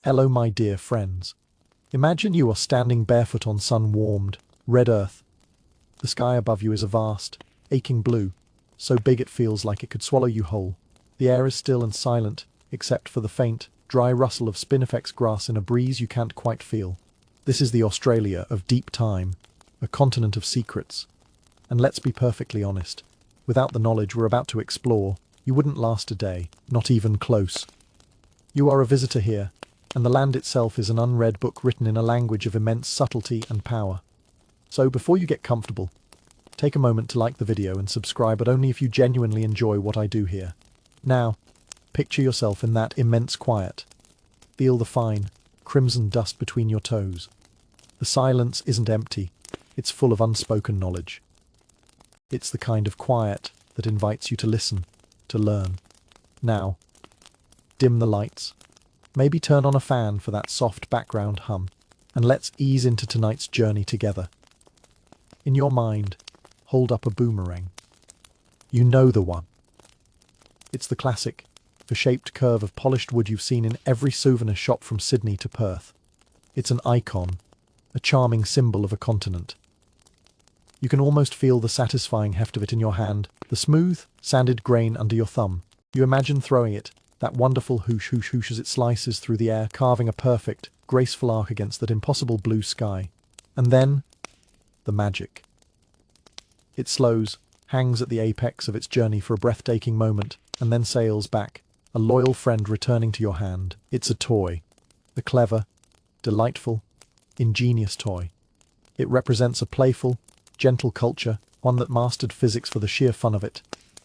Hello, my dear friends. Imagine you are standing barefoot on sun-warmed, red earth. The sky above you is a vast, aching blue, so big it feels like it could swallow you whole. The air is still and silent, except for the faint, dry rustle of spinifex grass in a breeze you can't quite feel. This is the Australia of deep time, a continent of secrets. And let's be perfectly honest, without the knowledge we're about to explore, you wouldn't last a day, not even close. You are a visitor here, and the land itself is an unread book written in a language of immense subtlety and power. So before you get comfortable, take a moment to like the video and subscribe, but only if you genuinely enjoy what I do here. Now, picture yourself in that immense quiet. Feel the fine, crimson dust between your toes. The silence isn't empty, it's full of unspoken knowledge. It's the kind of quiet that invites you to listen, to learn. Now, dim the lights. Maybe turn on a fan for that soft background hum, and let's ease into tonight's journey together. In your mind, hold up a boomerang. You know the one. It's the classic, the shaped curve of polished wood you've seen in every souvenir shop from Sydney to Perth. It's an icon, a charming symbol of a continent. You can almost feel the satisfying heft of it in your hand, the smooth, sanded grain under your thumb. You imagine throwing it, that wonderful whoosh whoosh whoosh as it slices through the air, carving a perfect, graceful arc against that impossible blue sky. And then, the magic. It slows, hangs at the apex of its journey for a breathtaking moment, and then sails back, a loyal friend returning to your hand. It's a toy. A clever, delightful, ingenious toy. It represents a playful, gentle culture, one that mastered physics for the sheer fun of it.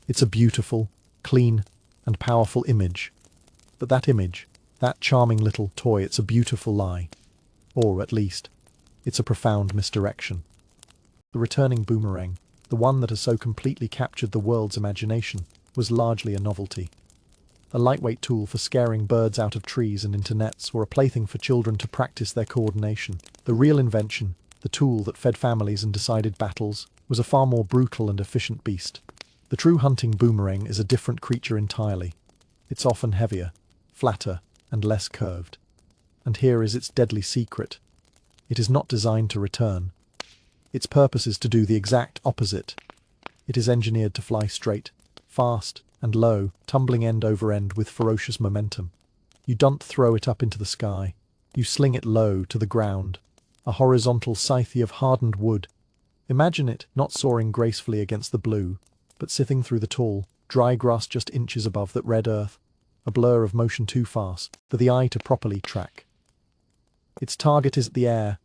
It's a beautiful, clean, and powerful image. But that image, that charming little toy, it's a beautiful lie. Or, at least, it's a profound misdirection. The returning boomerang, the one that has so completely captured the world's imagination, was largely a novelty. A lightweight tool for scaring birds out of trees and into nets, or a plaything for children to practice their coordination. The real invention, the tool that fed families and decided battles, was a far more brutal and efficient beast. The true hunting boomerang is a different creature entirely. It's often heavier, flatter, and less curved. And here is its deadly secret. It is not designed to return. Its purpose is to do the exact opposite. It is engineered to fly straight, fast, and low, tumbling end over end with ferocious momentum. You don't throw it up into the sky. You sling it low to the ground, a horizontal scythe of hardened wood. Imagine it not soaring gracefully against the blue, but sifting through the tall, dry grass just inches above that red earth, a blur of motion too fast for the eye to properly track. Its target is the air.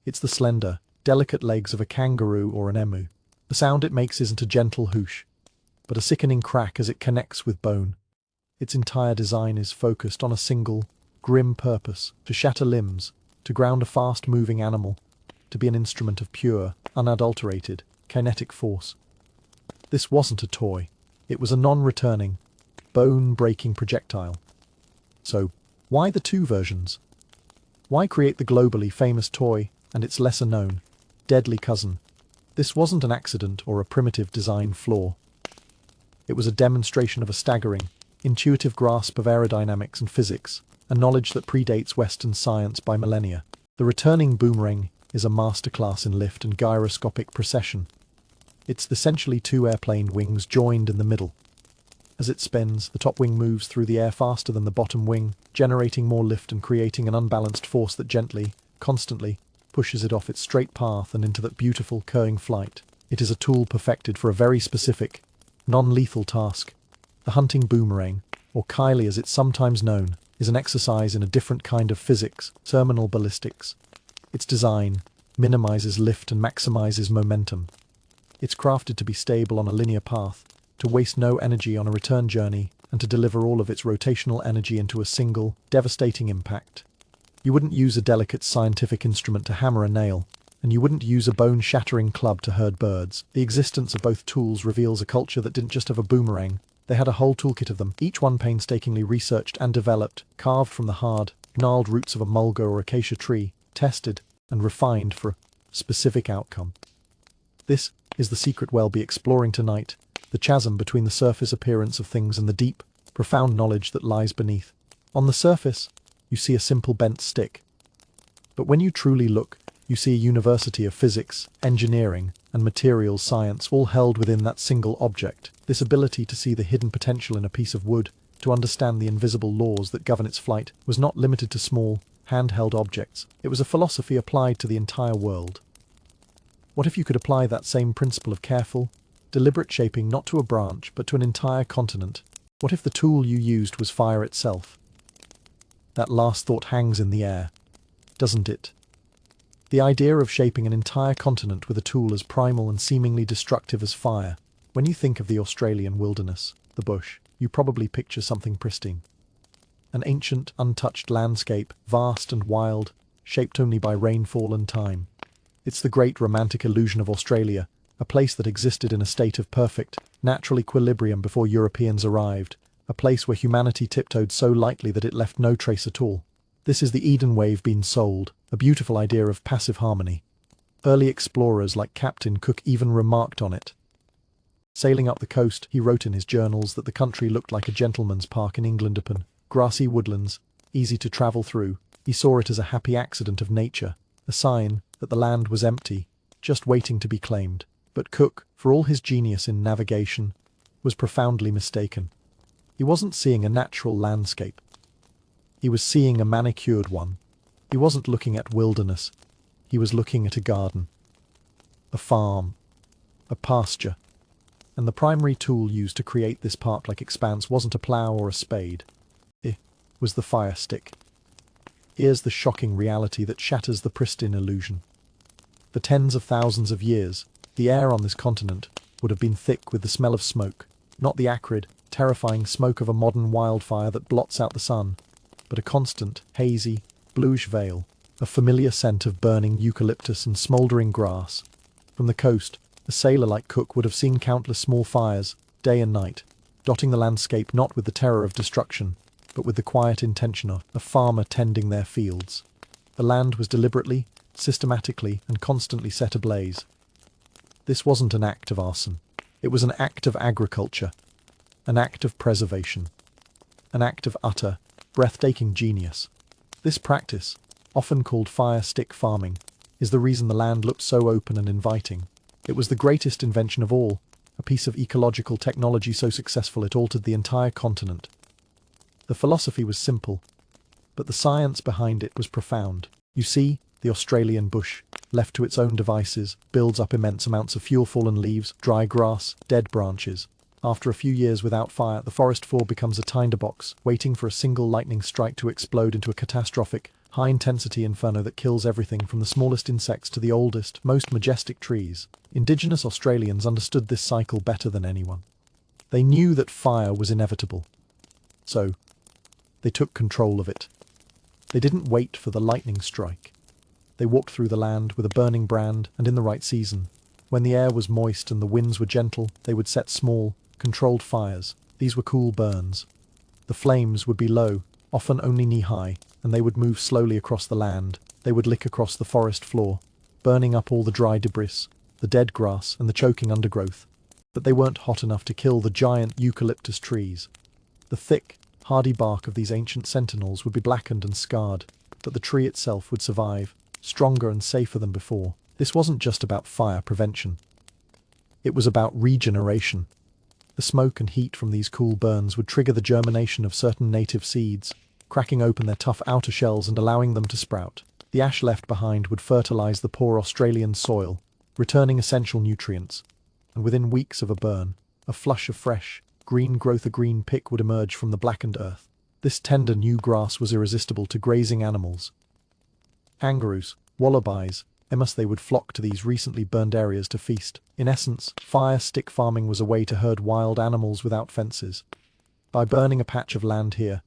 It's the slender, delicate legs of a kangaroo or an emu. The sound it makes isn't a gentle whoosh, but a sickening crack as it connects with bone. Its entire design is focused on a single, grim purpose: to shatter limbs, to ground a fast-moving animal, to be an instrument of pure, unadulterated, kinetic force. This wasn't a toy. It was a non-returning, bone-breaking projectile. So, why the two versions? Why create the globally famous toy and its lesser-known, deadly cousin? This wasn't an accident or a primitive design flaw. It was a demonstration of a staggering, intuitive grasp of aerodynamics and physics, a knowledge that predates Western science by millennia. The returning boomerang is a masterclass in lift and gyroscopic precession. It's essentially two airplane wings joined in the middle. As it spins, the top wing moves through the air faster than the bottom wing, generating more lift and creating an unbalanced force that gently, constantly, pushes it off its straight path and into that beautiful, curving flight. It is a tool perfected for a very specific, non-lethal task. The hunting boomerang, or Kylie as it's sometimes known, is an exercise in a different kind of physics, terminal ballistics. Its design minimizes lift and maximizes momentum. It's crafted to be stable on a linear path, to waste no energy on a return journey, and to deliver all of its rotational energy into a single, devastating impact. You wouldn't use a delicate scientific instrument to hammer a nail, and you wouldn't use a bone-shattering club to herd birds. The existence of both tools reveals a culture that didn't just have a boomerang, they had a whole toolkit of them, each one painstakingly researched and developed, carved from the hard, gnarled roots of a mulga or acacia tree, tested and refined for a specific outcome. This is the secret we'll be exploring tonight, the chasm between the surface appearance of things and the deep, profound knowledge that lies beneath. On the surface, you see a simple bent stick. But when you truly look, you see a university of physics, engineering, and materials science all held within that single object. This ability to see the hidden potential in a piece of wood, to understand the invisible laws that govern its flight, was not limited to small, handheld objects. It was a philosophy applied to the entire world. What if you could apply that same principle of careful, deliberate shaping not to a branch but to an entire continent? What if the tool you used was fire itself? That last thought hangs in the air, doesn't it? The idea of shaping an entire continent with a tool as primal and seemingly destructive as fire. When you think of the Australian wilderness, the bush, you probably picture something pristine. An ancient, untouched landscape, vast and wild, shaped only by rainfall and time. It's the great romantic illusion of Australia, a place that existed in a state of perfect, natural equilibrium before Europeans arrived, a place where humanity tiptoed so lightly that it left no trace at all. This is the Eden wave being sold, a beautiful idea of passive harmony. Early explorers like Captain Cook even remarked on it. Sailing up the coast, he wrote in his journals that the country looked like a gentleman's park in England upon grassy woodlands, easy to travel through. He saw it as a happy accident of nature, a sign that the land was empty, just waiting to be claimed. But Cook, for all his genius in navigation, was profoundly mistaken. He wasn't seeing a natural landscape. He was seeing a manicured one. He wasn't looking at wilderness. He was looking at a garden, a farm, a pasture. And the primary tool used to create this park-like expanse wasn't a plough or a spade. It was the fire stick. Here's the shocking reality that shatters the pristine illusion. For tens of thousands of years, the air on this continent would have been thick with the smell of smoke, not the acrid, terrifying smoke of a modern wildfire that blots out the sun, but a constant, hazy, bluish veil, a familiar scent of burning eucalyptus and smouldering grass. From the coast, a sailor like Cook would have seen countless small fires, day and night, dotting the landscape not with the terror of destruction, but with the quiet intention of a farmer tending their fields. The land was deliberately, systematically, and constantly set ablaze. This wasn't an act of arson. It was an act of agriculture, an act of preservation, an act of utter, breathtaking genius. This practice, often called fire stick farming, is the reason the land looked so open and inviting. It was the greatest invention of all, a piece of ecological technology so successful it altered the entire continent. The philosophy was simple, but the science behind it was profound. You see, the Australian bush, left to its own devices, builds up immense amounts of fuel-fallen leaves, dry grass, dead branches. After a few years without fire, the forest floor becomes a tinderbox, waiting for a single lightning strike to explode into a catastrophic, high-intensity inferno that kills everything from the smallest insects to the oldest, most majestic trees. Indigenous Australians understood this cycle better than anyone. They knew that fire was inevitable. So, they took control of it. They didn't wait for the lightning strike. They walked through the land with a burning brand and in the right season. When the air was moist and the winds were gentle, they would set small, controlled fires. These were cool burns. The flames would be low, often only knee-high, and they would move slowly across the land. They would lick across the forest floor, burning up all the dry debris, the dead grass and the choking undergrowth. But they weren't hot enough to kill the giant eucalyptus trees. The thick, hardy bark of these ancient sentinels would be blackened and scarred, but the tree itself would survive, stronger and safer than before. This wasn't just about fire prevention. It was about regeneration. The smoke and heat from these cool burns would trigger the germination of certain native seeds, cracking open their tough outer shells and allowing them to sprout. The ash left behind would fertilize the poor Australian soil, returning essential nutrients. And within weeks of a burn, a flush of fresh, green growth, a green pick would emerge from the blackened earth. This tender new grass was irresistible to grazing animals. Kangaroos, wallabies, they would flock to these recently burned areas to feast. In essence, fire stick farming was a way to herd wild animals without fences. By burning a patch of land here,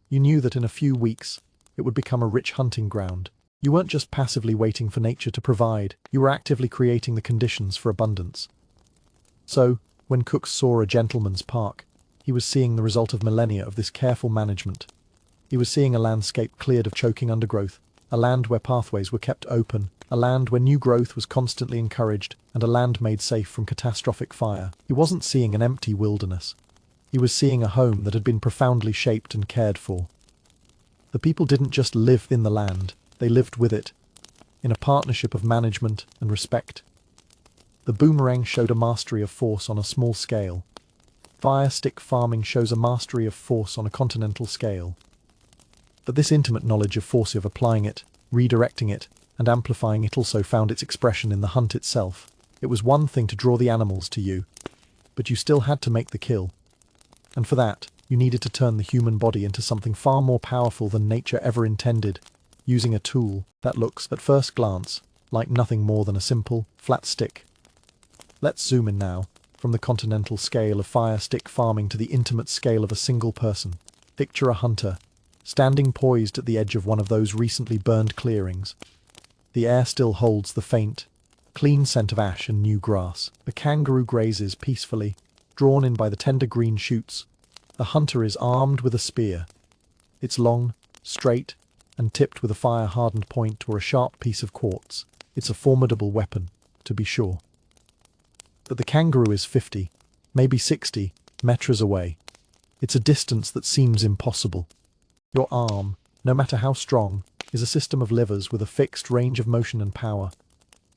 you knew that in a few weeks, it would become a rich hunting ground. You weren't just passively waiting for nature to provide, you were actively creating the conditions for abundance. So, when Cook saw a gentleman's park, he was seeing the result of millennia of this careful management. He was seeing a landscape cleared of choking undergrowth, a land where pathways were kept open, a land where new growth was constantly encouraged, and a land made safe from catastrophic fire. He wasn't seeing an empty wilderness. He was seeing a home that had been profoundly shaped and cared for. The people didn't just live in the land, they lived with it, in a partnership of management and respect. The boomerang showed a mastery of force on a small scale. Fire stick farming shows a mastery of force on a continental scale. But this intimate knowledge of force, of applying it, redirecting it, and amplifying it also found its expression in the hunt itself. It was one thing to draw the animals to you, but you still had to make the kill. And for that, you needed to turn the human body into something far more powerful than nature ever intended, using a tool that looks, at first glance, like nothing more than a simple, flat stick. Let's zoom in now, from the continental scale of fire stick farming to the intimate scale of a single person. Picture a hunter, standing poised at the edge of one of those recently burned clearings. The air still holds the faint, clean scent of ash and new grass. A kangaroo grazes peacefully, drawn in by the tender green shoots. The hunter is armed with a spear. It's long, straight, and tipped with a fire-hardened point or a sharp piece of quartz. It's a formidable weapon, to be sure. But the kangaroo is 50, maybe 60, meters away. It's a distance that seems impossible. Your arm, no matter how strong, is a system of levers with a fixed range of motion and power.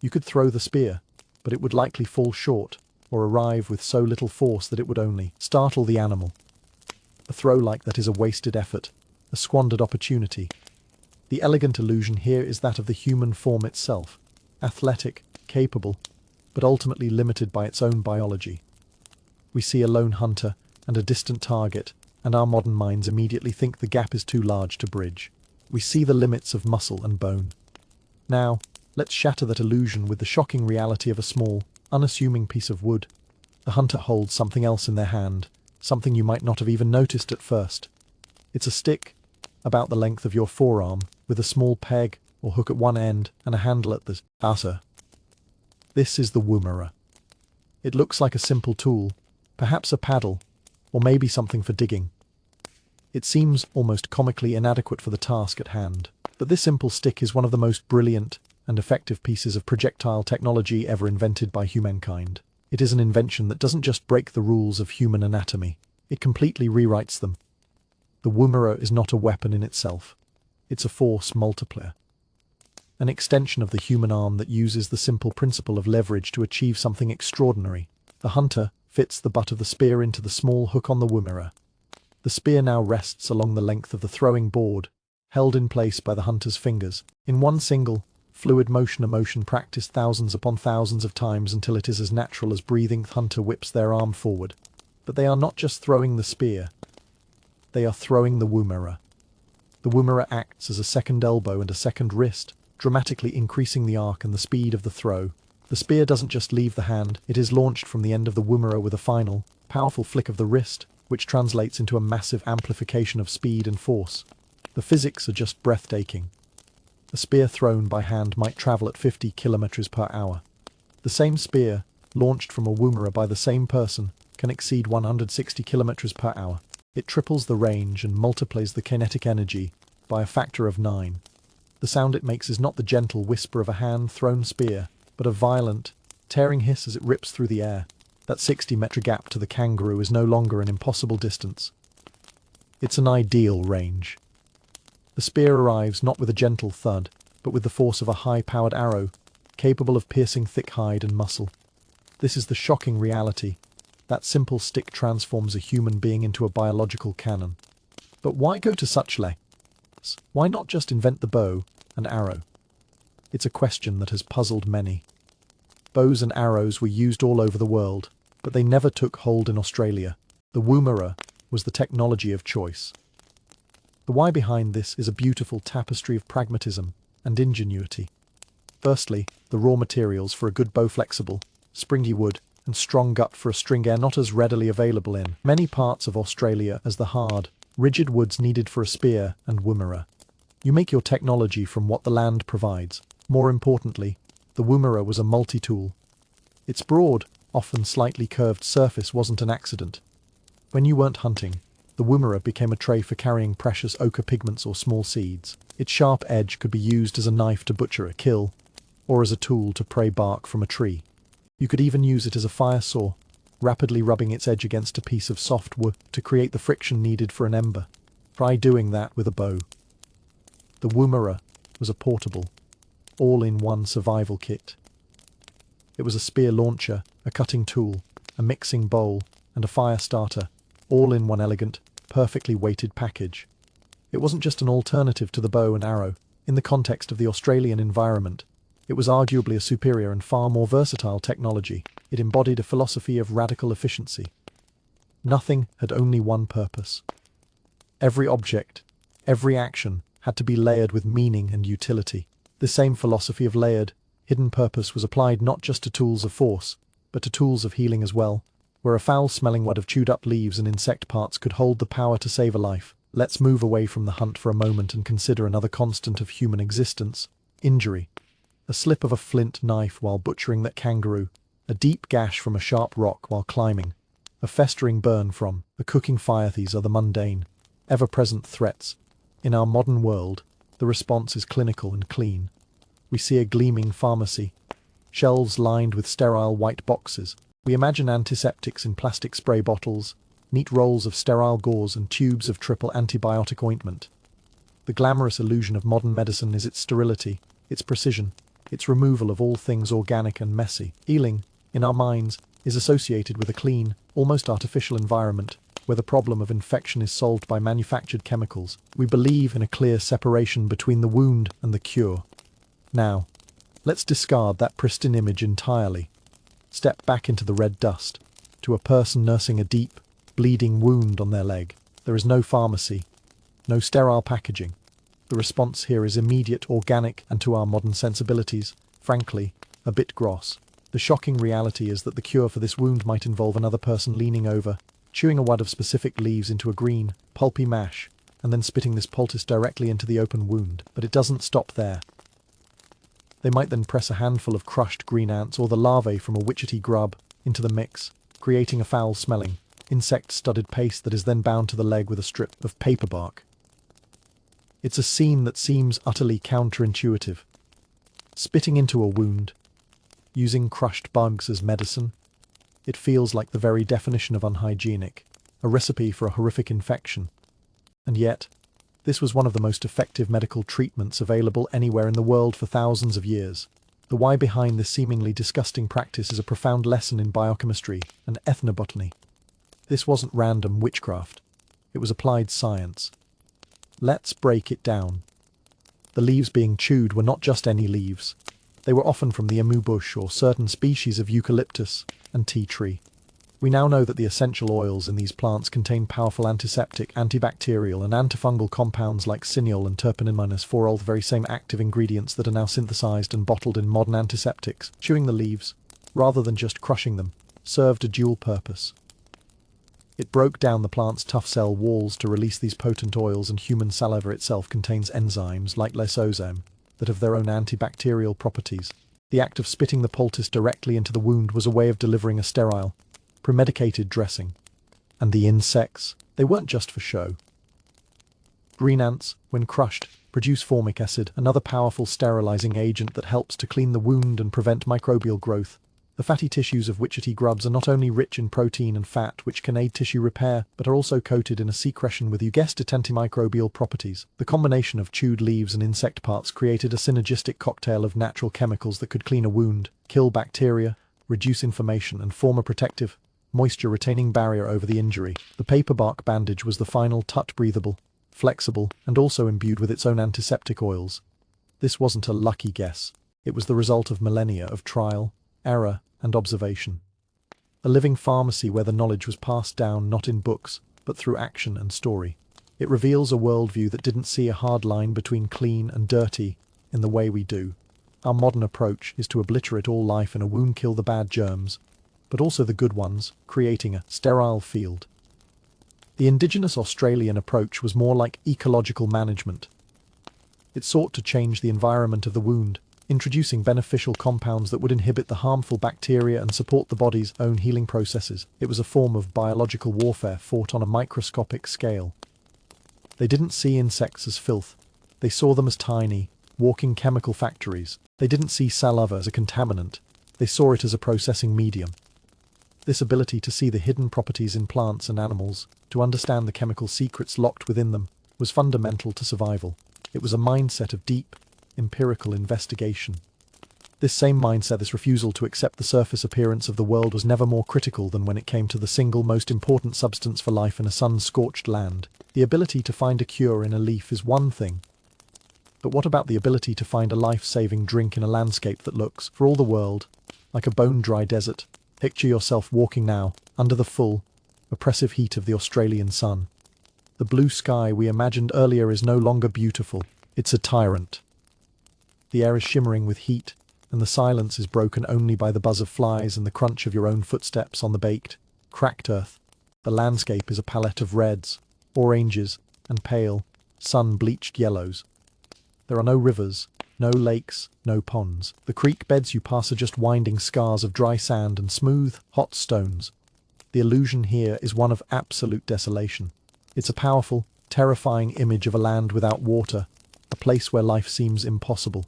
You could throw the spear, but it would likely fall short, or arrive with so little force that it would only startle the animal. A throw like that is a wasted effort, a squandered opportunity. The elegant illusion here is that of the human form itself, athletic, capable, but ultimately limited by its own biology. We see a lone hunter and a distant target, and our modern minds immediately think the gap is too large to bridge. We see the limits of muscle and bone. Now, let's shatter that illusion with the shocking reality of a small, unassuming piece of wood. The hunter holds something else in their hand, something you might not have even noticed at first. It's a stick, about the length of your forearm, with a small peg or hook at one end and a handle at the outer. This is the woomera. It looks like a simple tool, perhaps a paddle, or maybe something for digging. It seems almost comically inadequate for the task at hand, but this simple stick is one of the most brilliant and effective pieces of projectile technology ever invented by humankind. It is an invention that doesn't just break the rules of human anatomy, it completely rewrites them. The woomera is not a weapon in itself. It's a force multiplier. An extension of the human arm that uses the simple principle of leverage to achieve something extraordinary. The hunter fits the butt of the spear into the small hook on the woomera. The spear now rests along the length of the throwing board, held in place by the hunter's fingers, in one single, fluid motion, a motion practiced thousands upon thousands of times until it is as natural as breathing. The hunter whips their arm forward. But they are not just throwing the spear. They are throwing the woomera. The woomera acts as a second elbow and a second wrist, dramatically increasing the arc and the speed of the throw. The spear doesn't just leave the hand, it is launched from the end of the woomera with a final, powerful flick of the wrist, which translates into a massive amplification of speed and force. The physics are just breathtaking. A spear thrown by hand might travel at 50 kilometers per hour. The same spear, launched from a woomera by the same person, can exceed 160 kilometers per hour. It triples the range and multiplies the kinetic energy by a factor of 9. The sound it makes is not the gentle whisper of a hand-thrown spear, but a violent, tearing hiss as it rips through the air. That 60-meter gap to the kangaroo is no longer an impossible distance. It's an ideal range. The spear arrives not with a gentle thud, but with the force of a high-powered arrow, capable of piercing thick hide and muscle. This is the shocking reality. That simple stick transforms a human being into a biological cannon. But why go to such lengths? Why not just invent the bow and arrow? It's a question that has puzzled many. Bows and arrows were used all over the world, but they never took hold in Australia. The woomera was the technology of choice. The why behind this is a beautiful tapestry of pragmatism and ingenuity. Firstly, the raw materials for a good bow: flexible, springy wood, and strong gut for a string are not as readily available in many parts of Australia as the hard, rigid woods needed for a spear and woomera. You make your technology from what the land provides. More importantly, the woomera was a multi-tool. Its broad, often slightly curved surface wasn't an accident. When you weren't hunting, the woomera became a tray for carrying precious ochre pigments or small seeds. Its sharp edge could be used as a knife to butcher a kill, or as a tool to pray bark from a tree. You could even use it as a fire saw, rapidly rubbing its edge against a piece of soft wood to create the friction needed for an ember. Try doing that with a bow. The woomera was a portable, all-in-one survival kit. It was a spear launcher, a cutting tool, a mixing bowl, and a fire starter, all in one elegant, perfectly weighted package. It wasn't just an alternative to the bow and arrow. In the context of the Australian environment, it was arguably a superior and far more versatile technology. It embodied a philosophy of radical efficiency. Nothing had only one purpose. Every object, every action had to be layered with meaning and utility. The same philosophy of layered, hidden purpose was applied not just to tools of force, but to tools of healing as well, where a foul-smelling wad of chewed-up leaves and insect parts could hold the power to save a life. Let's move away from the hunt for a moment and consider another constant of human existence: injury. A slip of a flint knife while butchering that kangaroo, a deep gash from a sharp rock while climbing, a festering burn from a cooking fire. These are the mundane, ever-present threats. In our modern world, the response is clinical and clean. We see a gleaming pharmacy, shelves lined with sterile white boxes. We imagine antiseptics in plastic spray bottles, neat rolls of sterile gauze and tubes of triple antibiotic ointment. The glamorous illusion of modern medicine is its sterility, its precision, its removal of all things organic and messy. Healing, in our minds, is associated with a clean, almost artificial environment, where the problem of infection is solved by manufactured chemicals. We believe in a clear separation between the wound and the cure. Now, let's discard that pristine image entirely. Step back into the red dust, to a person nursing a deep, bleeding wound on their leg. There is no pharmacy, no sterile packaging. The response here is immediate, organic, and to our modern sensibilities, frankly, a bit gross. The shocking reality is that the cure for this wound might involve another person leaning over, chewing a wad of specific leaves into a green, pulpy mash, and then spitting this poultice directly into the open wound. But it doesn't stop there. They might then press a handful of crushed green ants or the larvae from a witchetty grub into the mix, creating a foul-smelling, insect-studded paste that is then bound to the leg with a strip of paper bark. It's a scene that seems utterly counterintuitive. Spitting into a wound, using crushed bugs as medicine, it feels like the very definition of unhygienic, a recipe for a horrific infection. And yet, this was one of the most effective medical treatments available anywhere in the world for thousands of years. The why behind this seemingly disgusting practice is a profound lesson in biochemistry and ethnobotany. This wasn't random witchcraft. It was applied science. Let's break it down. The leaves being chewed were not just any leaves. They were often from the emu bush or certain species of eucalyptus and tea tree. We now know that the essential oils in these plants contain powerful antiseptic, antibacterial, and antifungal compounds like cineol and terpenin-4, all the very same active ingredients that are now synthesized and bottled in modern antiseptics. Chewing the leaves, rather than just crushing them, served a dual purpose. It broke down the plant's tough cell walls to release these potent oils, and human saliva itself contains enzymes like lysosome that have their own antibacterial properties. The act of spitting the poultice directly into the wound was a way of delivering a sterile, premedicated dressing. And the insects, they weren't just for show. Green ants, when crushed, produce formic acid, another powerful sterilizing agent that helps to clean the wound and prevent microbial growth. The fatty tissues of witchetty grubs are not only rich in protein and fat, which can aid tissue repair, but are also coated in a secretion with, you guessed it, antimicrobial properties. The combination of chewed leaves and insect parts created a synergistic cocktail of natural chemicals that could clean a wound, kill bacteria, reduce inflammation, and form a protective, moisture-retaining barrier over the injury. The paper bark bandage was the final touch, breathable, flexible, and also imbued with its own antiseptic oils. This wasn't a lucky guess. It was the result of millennia of trial, error, and observation. A living pharmacy where the knowledge was passed down not in books, but through action and story. It reveals a worldview that didn't see a hard line between clean and dirty in the way we do. Our modern approach is to obliterate all life in a wound, kill the bad germs, but also the good ones, creating a sterile field. The indigenous Australian approach was more like ecological management. It sought to change the environment of the wound, introducing beneficial compounds that would inhibit the harmful bacteria and support the body's own healing processes. It was a form of biological warfare fought on a microscopic scale. They didn't see insects as filth. They saw them as tiny, walking chemical factories. They didn't see saliva as a contaminant. They saw it as a processing medium. This ability to see the hidden properties in plants and animals, to understand the chemical secrets locked within them, was fundamental to survival. It was a mindset of deep, empirical investigation. This same mindset, this refusal to accept the surface appearance of the world, was never more critical than when it came to the single most important substance for life in a sun-scorched land. The ability to find a cure in a leaf is one thing. But what about the ability to find a life-saving drink in a landscape that looks, for all the world, like a bone-dry desert? Picture yourself walking now, under the full, oppressive heat of the Australian sun. The blue sky we imagined earlier is no longer beautiful. It's a tyrant. The air is shimmering with heat, and the silence is broken only by the buzz of flies and the crunch of your own footsteps on the baked, cracked earth. The landscape is a palette of reds, oranges, and pale, sun-bleached yellows. There are no rivers, no lakes, no ponds. The creek beds you pass are just winding scars of dry sand and smooth, hot stones. The illusion here is one of absolute desolation. It's a powerful, terrifying image of a land without water, a place where life seems impossible.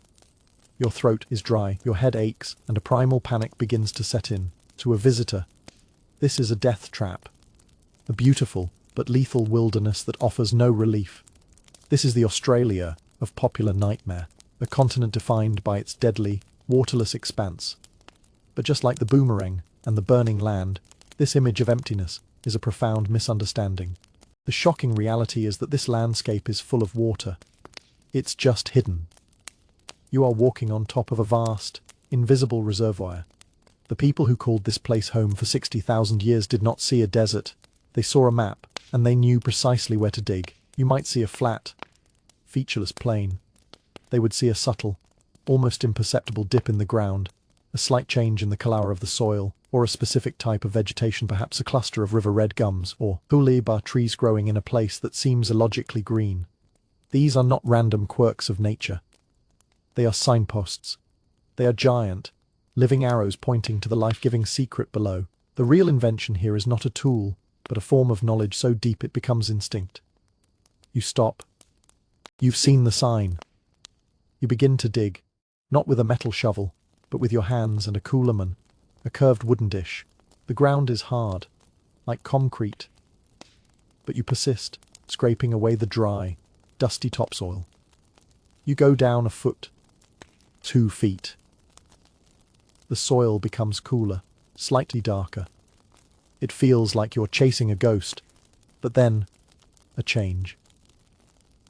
Your throat is dry, your head aches, and a primal panic begins to set in. To a visitor, this is a death trap. A beautiful, but lethal wilderness that offers no relief. This is the Australia of popular nightmare, a continent defined by its deadly, waterless expanse. But just like the boomerang and the burning land, this image of emptiness is a profound misunderstanding. The shocking reality is that this landscape is full of water. It's just hidden. You are walking on top of a vast, invisible reservoir. The people who called this place home for 60,000 years did not see a desert. They saw a map, and they knew precisely where to dig. You might see a flat, featureless plain. They would see a subtle, almost imperceptible dip in the ground, a slight change in the colour of the soil, or a specific type of vegetation, perhaps a cluster of river red gums or huliba trees growing in a place that seems illogically green. These are not random quirks of nature. They are signposts. They are giant, living arrows pointing to the life-giving secret below. The real invention here is not a tool, but a form of knowledge so deep it becomes instinct. You stop. You've seen the sign. You begin to dig, not with a metal shovel, but with your hands and a coolerman, a curved wooden dish. The ground is hard, like concrete. But you persist, scraping away the dry, dusty topsoil. You go down a foot, 2 feet. The soil becomes cooler, slightly darker. It feels like you're chasing a ghost, but then, a change.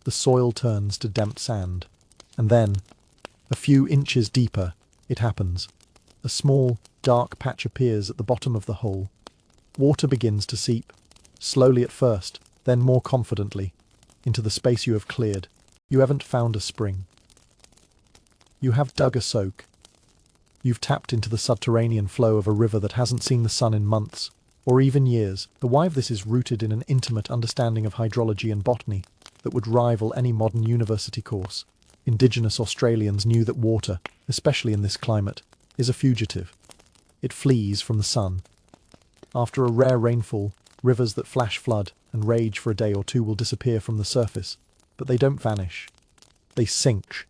The soil turns to damp sand, and then, a few inches deeper, it happens. A small, dark patch appears at the bottom of the hole. Water begins to seep, slowly at first, then more confidently, into the space you have cleared. You haven't found a spring. You have dug a soak. You've tapped into the subterranean flow of a river that hasn't seen the sun in months, or even years. The why of this is rooted in an intimate understanding of hydrology and botany that would rival any modern university course. Indigenous Australians knew that water, especially in this climate, is a fugitive. It flees from the sun. After a rare rainfall, rivers that flash flood and rage for a day or two will disappear from the surface, but they don't vanish. They sink.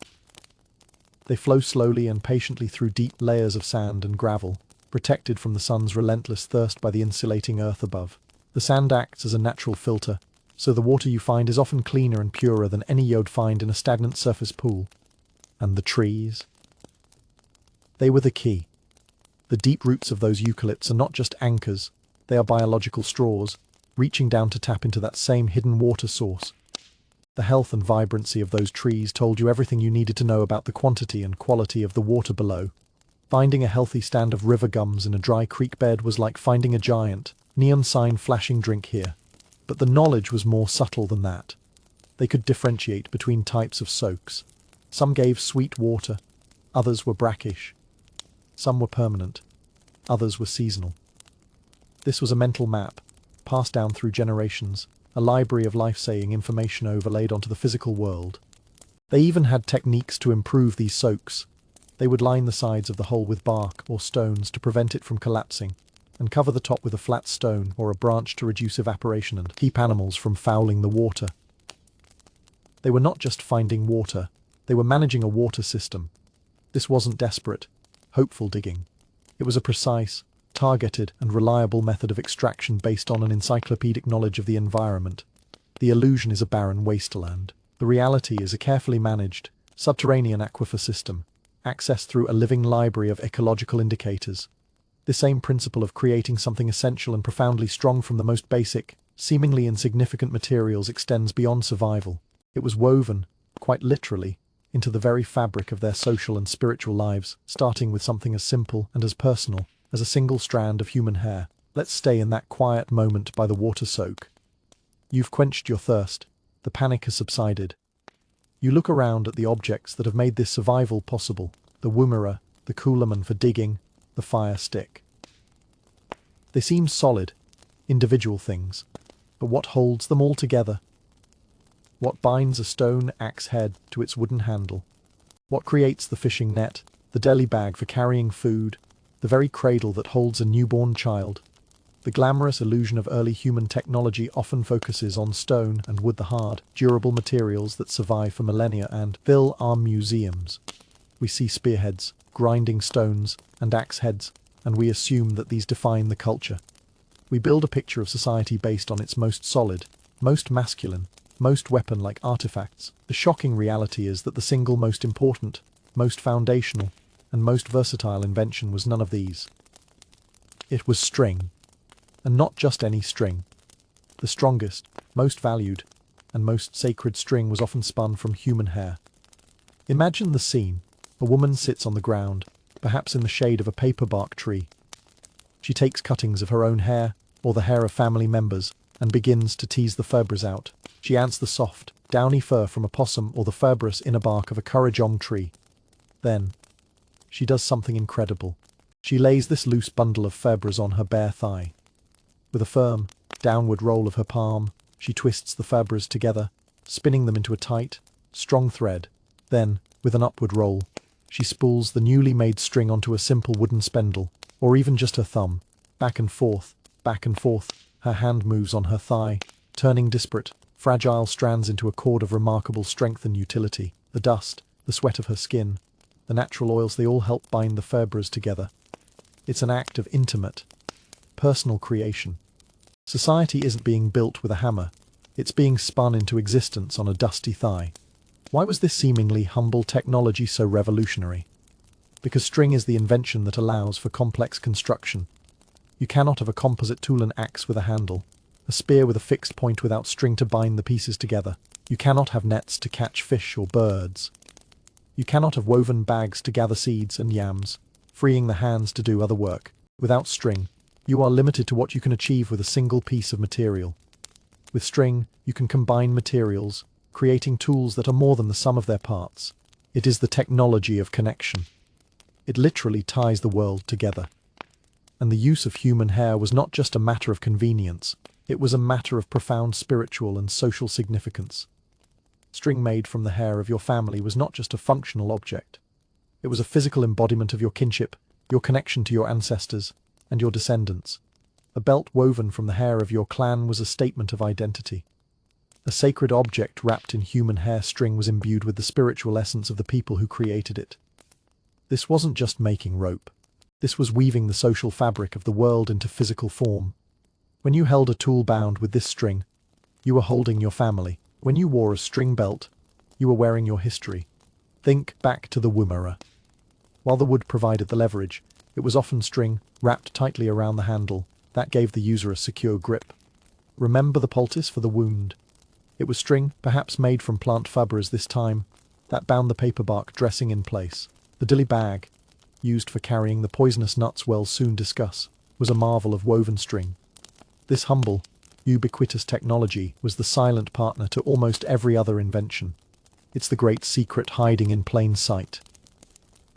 They flow slowly and patiently through deep layers of sand and gravel, protected from the sun's relentless thirst by the insulating earth above. The sand acts as a natural filter, so the water you find is often cleaner and purer than any you'd find in a stagnant surface pool. And the trees? They were the key. The deep roots of those eucalypts are not just anchors, they are biological straws, reaching down to tap into that same hidden water source. The health and vibrancy of those trees told you everything you needed to know about the quantity and quality of the water below. Finding a healthy stand of river gums in a dry creek bed was like finding a giant, neon sign flashing drink here. But the knowledge was more subtle than that. They could differentiate between types of soaks. Some gave sweet water, others were brackish. Some were permanent, others were seasonal. This was a mental map, passed down through generations, a library of life-saving information overlaid onto the physical world. They even had techniques to improve these soaks. They would line the sides of the hole with bark or stones to prevent it from collapsing, and cover the top with a flat stone or a branch to reduce evaporation and keep animals from fouling the water. They were not just finding water, they were managing a water system. This wasn't desperate, hopeful digging. It was a precise, targeted and reliable method of extraction based on an encyclopedic knowledge of the environment. The illusion is a barren wasteland. The reality is a carefully managed, subterranean aquifer system, accessed through a living library of ecological indicators. This same principle of creating something essential and profoundly strong from the most basic, seemingly insignificant materials extends beyond survival. It was woven, quite literally, into the very fabric of their social and spiritual lives, starting with something as simple and as personal as a single strand of human hair. Let's stay in that quiet moment by the water soak. You've quenched your thirst. The panic has subsided. You look around at the objects that have made this survival possible: the woomera, the coolerman for digging, the fire stick. They seem solid, individual things, but what holds them all together? What binds a stone axe head to its wooden handle? What creates the fishing net, the deli bag for carrying food, the very cradle that holds a newborn child? The glamorous illusion of early human technology often focuses on stone and wood, the hard, durable materials that survive for millennia and fill our museums. We see spearheads, grinding stones, and axe heads, and we assume that these define the culture. We build a picture of society based on its most solid, most masculine, most weapon-like artifacts. The shocking reality is that the single most important, most foundational, and most versatile invention was none of these. It was string. And not just any string. The strongest, most valued, and most sacred string was often spun from human hair. Imagine the scene. A woman sits on the ground, perhaps in the shade of a paperbark tree. She takes cuttings of her own hair, or the hair of family members, and begins to tease the fibres out. She ants the soft, downy fur from a possum or the fibrous inner bark of a currajong tree. Then, she does something incredible. She lays this loose bundle of fibres on her bare thigh. With a firm, downward roll of her palm, she twists the fibres together, spinning them into a tight, strong thread. Then, with an upward roll, she spools the newly made string onto a simple wooden spindle, or even just her thumb. Back and forth, her hand moves on her thigh, turning disparate, fragile strands into a cord of remarkable strength and utility. The dust, the sweat of her skin, the natural oils, they all help bind the fibres together. It's an act of intimate, personal creation. Society isn't being built with a hammer, it's being spun into existence on a dusty thigh. Why was this seemingly humble technology so revolutionary? Because string is the invention that allows for complex construction. You cannot have a composite tool, an axe with a handle, a spear with a fixed point without string to bind the pieces together. You cannot have nets to catch fish or birds. You cannot have woven bags to gather seeds and yams, freeing the hands to do other work. Without string, you are limited to what you can achieve with a single piece of material. With string, you can combine materials, creating tools that are more than the sum of their parts. It is the technology of connection. It literally ties the world together. And the use of human hair was not just a matter of convenience, it was a matter of profound spiritual and social significance. String made from the hair of your family was not just a functional object. It was a physical embodiment of your kinship, your connection to your ancestors, and your descendants. A belt woven from the hair of your clan was a statement of identity. A sacred object wrapped in human hair string was imbued with the spiritual essence of the people who created it. This wasn't just making rope. This was weaving the social fabric of the world into physical form. When you held a tool bound with this string, you were holding your family. When you wore a string belt, you were wearing your history. Think back to the woomera. While the wood provided the leverage, it was often string, wrapped tightly around the handle, that gave the user a secure grip. Remember the poultice for the wound. It was string, perhaps made from plant fibres this time, that bound the paperbark dressing in place. The dilly bag, used for carrying the poisonous nuts we'll soon discuss, was a marvel of woven string. This humble, ubiquitous technology was the silent partner to almost every other invention. It's the great secret hiding in plain sight.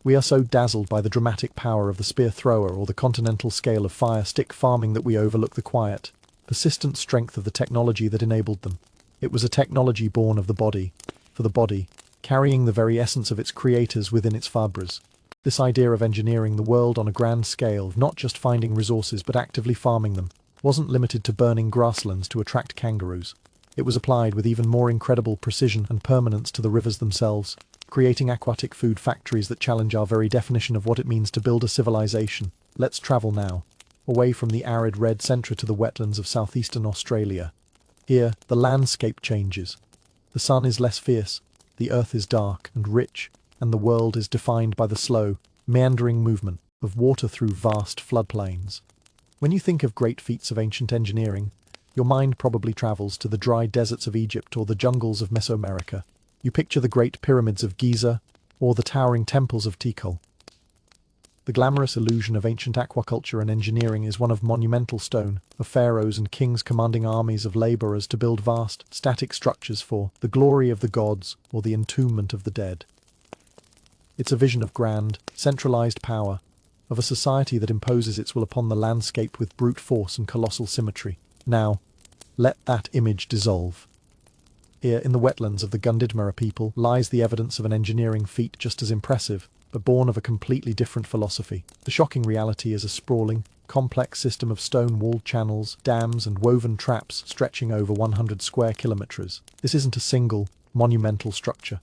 We are so dazzled by the dramatic power of the spear thrower or the continental scale of fire stick farming that we overlook the quiet, persistent strength of the technology that enabled them. It was a technology born of the body, for the body, carrying the very essence of its creators within its fibres. This idea of engineering the world on a grand scale, of not just finding resources but actively farming them, wasn't limited to burning grasslands to attract kangaroos. It was applied with even more incredible precision and permanence to the rivers themselves, creating aquatic food factories that challenge our very definition of what it means to build a civilization. Let's travel now, away from the arid red centre to the wetlands of southeastern Australia. Here, the landscape changes. The sun is less fierce, the earth is dark and rich, and the world is defined by the slow, meandering movement of water through vast floodplains. When you think of great feats of ancient engineering, your mind probably travels to the dry deserts of Egypt or the jungles of Mesoamerica. You picture the great pyramids of Giza or the towering temples of Tikal. The glamorous illusion of ancient aquaculture and engineering is one of monumental stone, of pharaohs and kings commanding armies of laborers to build vast, static structures for the glory of the gods or the entombment of the dead. It's a vision of grand, centralized power, of a society that imposes its will upon the landscape with brute force and colossal symmetry. Now, let that image dissolve. Here, in the wetlands of the Gunditjmara people, lies the evidence of an engineering feat just as impressive, but born of a completely different philosophy. The shocking reality is a sprawling, complex system of stone-walled channels, dams, and woven traps stretching over 100 square kilometers. This isn't a single, monumental structure.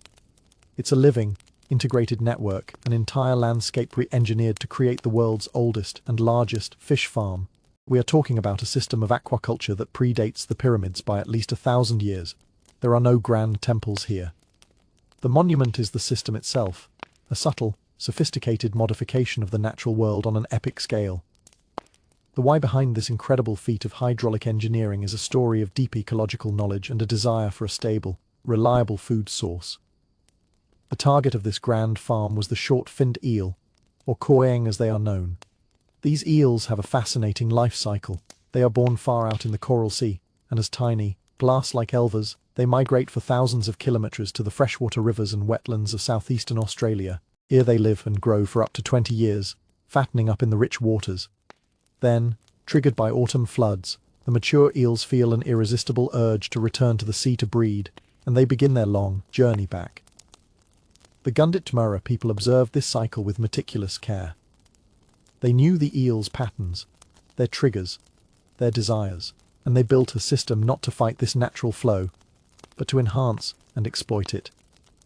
It's a living, integrated network, an entire landscape re-engineered to create the world's oldest and largest fish farm. We are talking about a system of aquaculture that predates the pyramids by at least 1,000 years. There are no grand temples here. The monument is the system itself, a subtle, sophisticated modification of the natural world on an epic scale. The why behind this incredible feat of hydraulic engineering is a story of deep ecological knowledge and a desire for a stable, reliable food source. The target of this grand farm was the short-finned eel, or koeng as they are known. These eels have a fascinating life cycle. They are born far out in the coral sea, and as tiny, glass-like elvers, they migrate for thousands of kilometers to the freshwater rivers and wetlands of southeastern Australia. Here they live and grow for up to 20 years, fattening up in the rich waters. Then, triggered by autumn floods, the mature eels feel an irresistible urge to return to the sea to breed, and they begin their long journey back. The Gunditjmara people observed this cycle with meticulous care. They knew the eels' patterns, their triggers, their desires, and they built a system not to fight this natural flow, but to enhance and exploit it.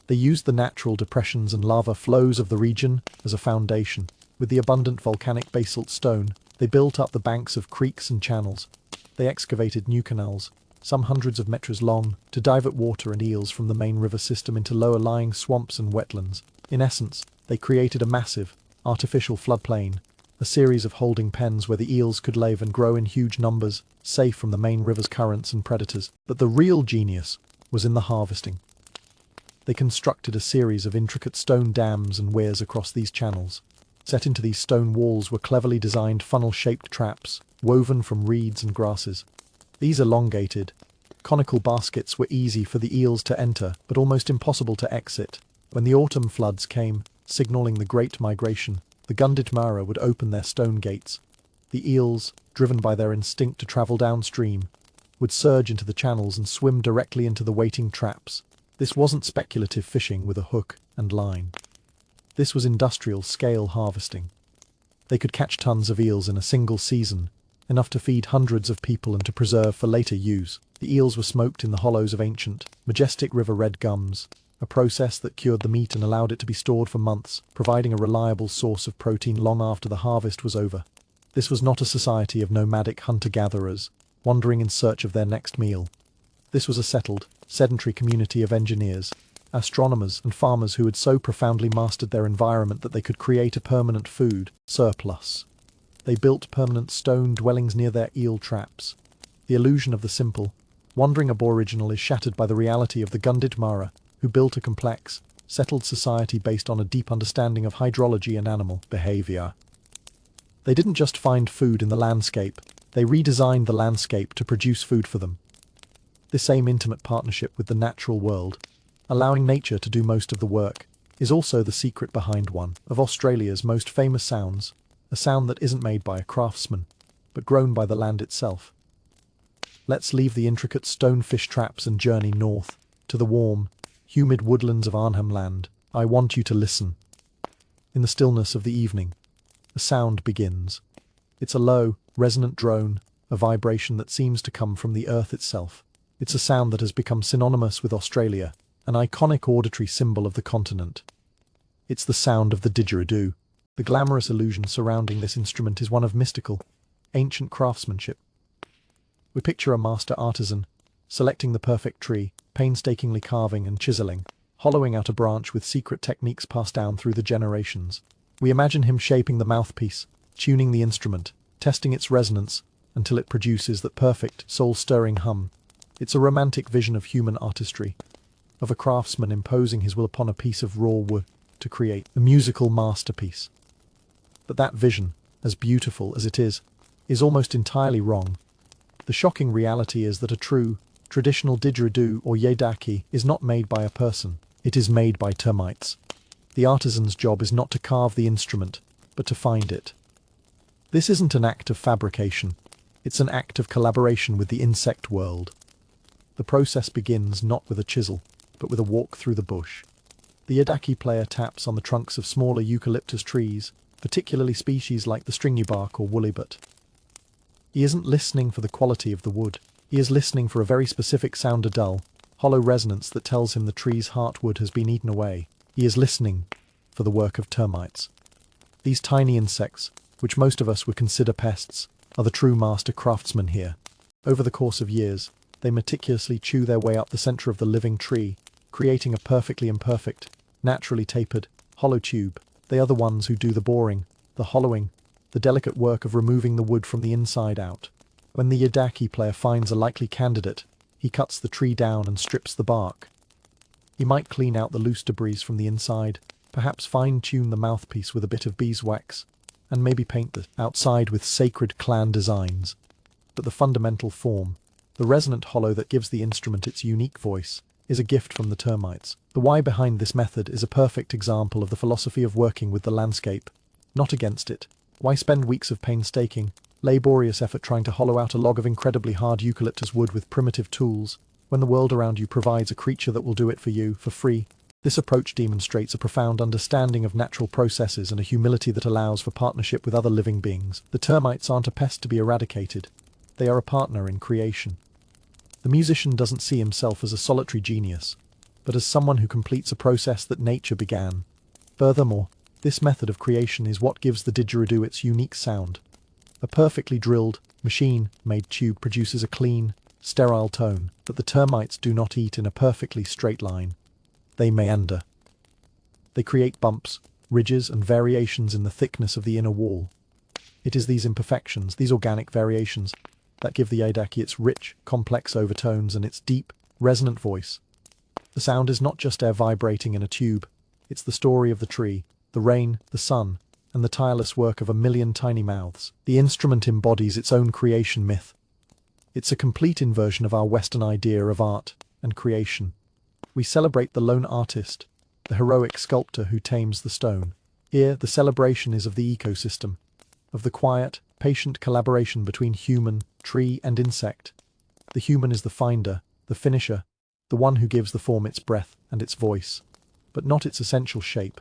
They used the natural depressions and lava flows of the region as a foundation. With the abundant volcanic basalt stone, they built up the banks of creeks and channels. They excavated new canals, some hundreds of meters long, to divert water and eels from the main river system into lower-lying swamps and wetlands. In essence, they created a massive, artificial floodplain, a series of holding pens where the eels could live and grow in huge numbers, safe from the main river's currents and predators. But the real genius was in the harvesting. They constructed a series of intricate stone dams and weirs across these channels. Set into these stone walls were cleverly designed funnel-shaped traps, woven from reeds and grasses. These elongated, conical baskets were easy for the eels to enter, but almost impossible to exit. When the autumn floods came, signaling the Great Migration, the Gunditjmara would open their stone gates. The eels, driven by their instinct to travel downstream, would surge into the channels and swim directly into the waiting traps. This wasn't speculative fishing with a hook and line. This was industrial-scale harvesting. They could catch tons of eels in a single season, enough to feed hundreds of people and to preserve for later use. The eels were smoked in the hollows of ancient, majestic river red gums, a process that cured the meat and allowed it to be stored for months, providing a reliable source of protein long after the harvest was over. This was not a society of nomadic hunter-gatherers, wandering in search of their next meal. This was a settled, sedentary community of engineers, astronomers and farmers who had so profoundly mastered their environment that they could create a permanent food surplus. They built permanent stone dwellings near their eel traps. The illusion of the simple, wandering aboriginal is shattered by the reality of the Gunditjmara, who built a complex, settled society based on a deep understanding of hydrology and animal behavior. They didn't just find food in the landscape, they redesigned the landscape to produce food for them. This same intimate partnership with the natural world, allowing nature to do most of the work, is also the secret behind one of Australia's most famous sounds, a sound that isn't made by a craftsman, but grown by the land itself. Let's leave the intricate stone fish traps and journey north, to the warm, humid woodlands of Arnhem Land. I want you to listen. In the stillness of the evening, a sound begins. It's a low, resonant drone, a vibration that seems to come from the earth itself. It's a sound that has become synonymous with Australia, an iconic auditory symbol of the continent. It's the sound of the didgeridoo. The glamorous illusion surrounding this instrument is one of mystical, ancient craftsmanship. We picture a master artisan, selecting the perfect tree, painstakingly carving and chiseling, hollowing out a branch with secret techniques passed down through the generations. We imagine him shaping the mouthpiece, tuning the instrument, testing its resonance, until it produces that perfect, soul-stirring hum. It's a romantic vision of human artistry, of a craftsman imposing his will upon a piece of raw wood to create a musical masterpiece. But that vision, as beautiful as it is almost entirely wrong. The shocking reality is that a true, traditional didgeridoo or yedaki is not made by a person, it is made by termites. The artisan's job is not to carve the instrument, but to find it. This isn't an act of fabrication, it's an act of collaboration with the insect world. The process begins not with a chisel, but with a walk through the bush. The yedaki player taps on the trunks of smaller eucalyptus trees, particularly species like the stringy bark or woolly butt. He isn't listening for the quality of the wood, he is listening for a very specific sound, a dull, hollow resonance that tells him the tree's heartwood has been eaten away. He is listening for the work of termites. These tiny insects, which most of us would consider pests, are the true master craftsmen here. Over the course of years, they meticulously chew their way up the center of the living tree, creating a perfectly imperfect, naturally tapered, hollow tube. They are the ones who do the boring, the hollowing, the delicate work of removing the wood from the inside out. When the yedaki player finds a likely candidate, he cuts the tree down and strips the bark. He might clean out the loose debris from the inside, perhaps fine-tune the mouthpiece with a bit of beeswax, and maybe paint the outside with sacred clan designs. But the fundamental form, the resonant hollow that gives the instrument its unique voice, is a gift from the termites. The why behind this method is a perfect example of the philosophy of working with the landscape, not against it. Why spend weeks of painstaking, laborious effort trying to hollow out a log of incredibly hard eucalyptus wood with primitive tools, when the world around you provides a creature that will do it for you, for free? This approach demonstrates a profound understanding of natural processes and a humility that allows for partnership with other living beings. The termites aren't a pest to be eradicated. They are a partner in creation. The musician doesn't see himself as a solitary genius, but as someone who completes a process that nature began. Furthermore, this method of creation is what gives the didgeridoo its unique sound. A perfectly drilled, machine-made tube produces a clean, sterile tone, but the termites do not eat in a perfectly straight line. They meander. They create bumps, ridges, and variations in the thickness of the inner wall. It is these imperfections, these organic variations, that give the yedaki its rich, complex overtones and its deep, resonant voice. The sound is not just air vibrating in a tube, it's the story of the tree, the rain, the sun, and the tireless work of a million tiny mouths. The instrument embodies its own creation myth. It's a complete inversion of our Western idea of art and creation. We celebrate the lone artist, the heroic sculptor who tames the stone. Here, the celebration is of the ecosystem, of the quiet, patient collaboration between human, tree, and insect. The human is the finder, the finisher, the one who gives the form its breath and its voice, but not its essential shape.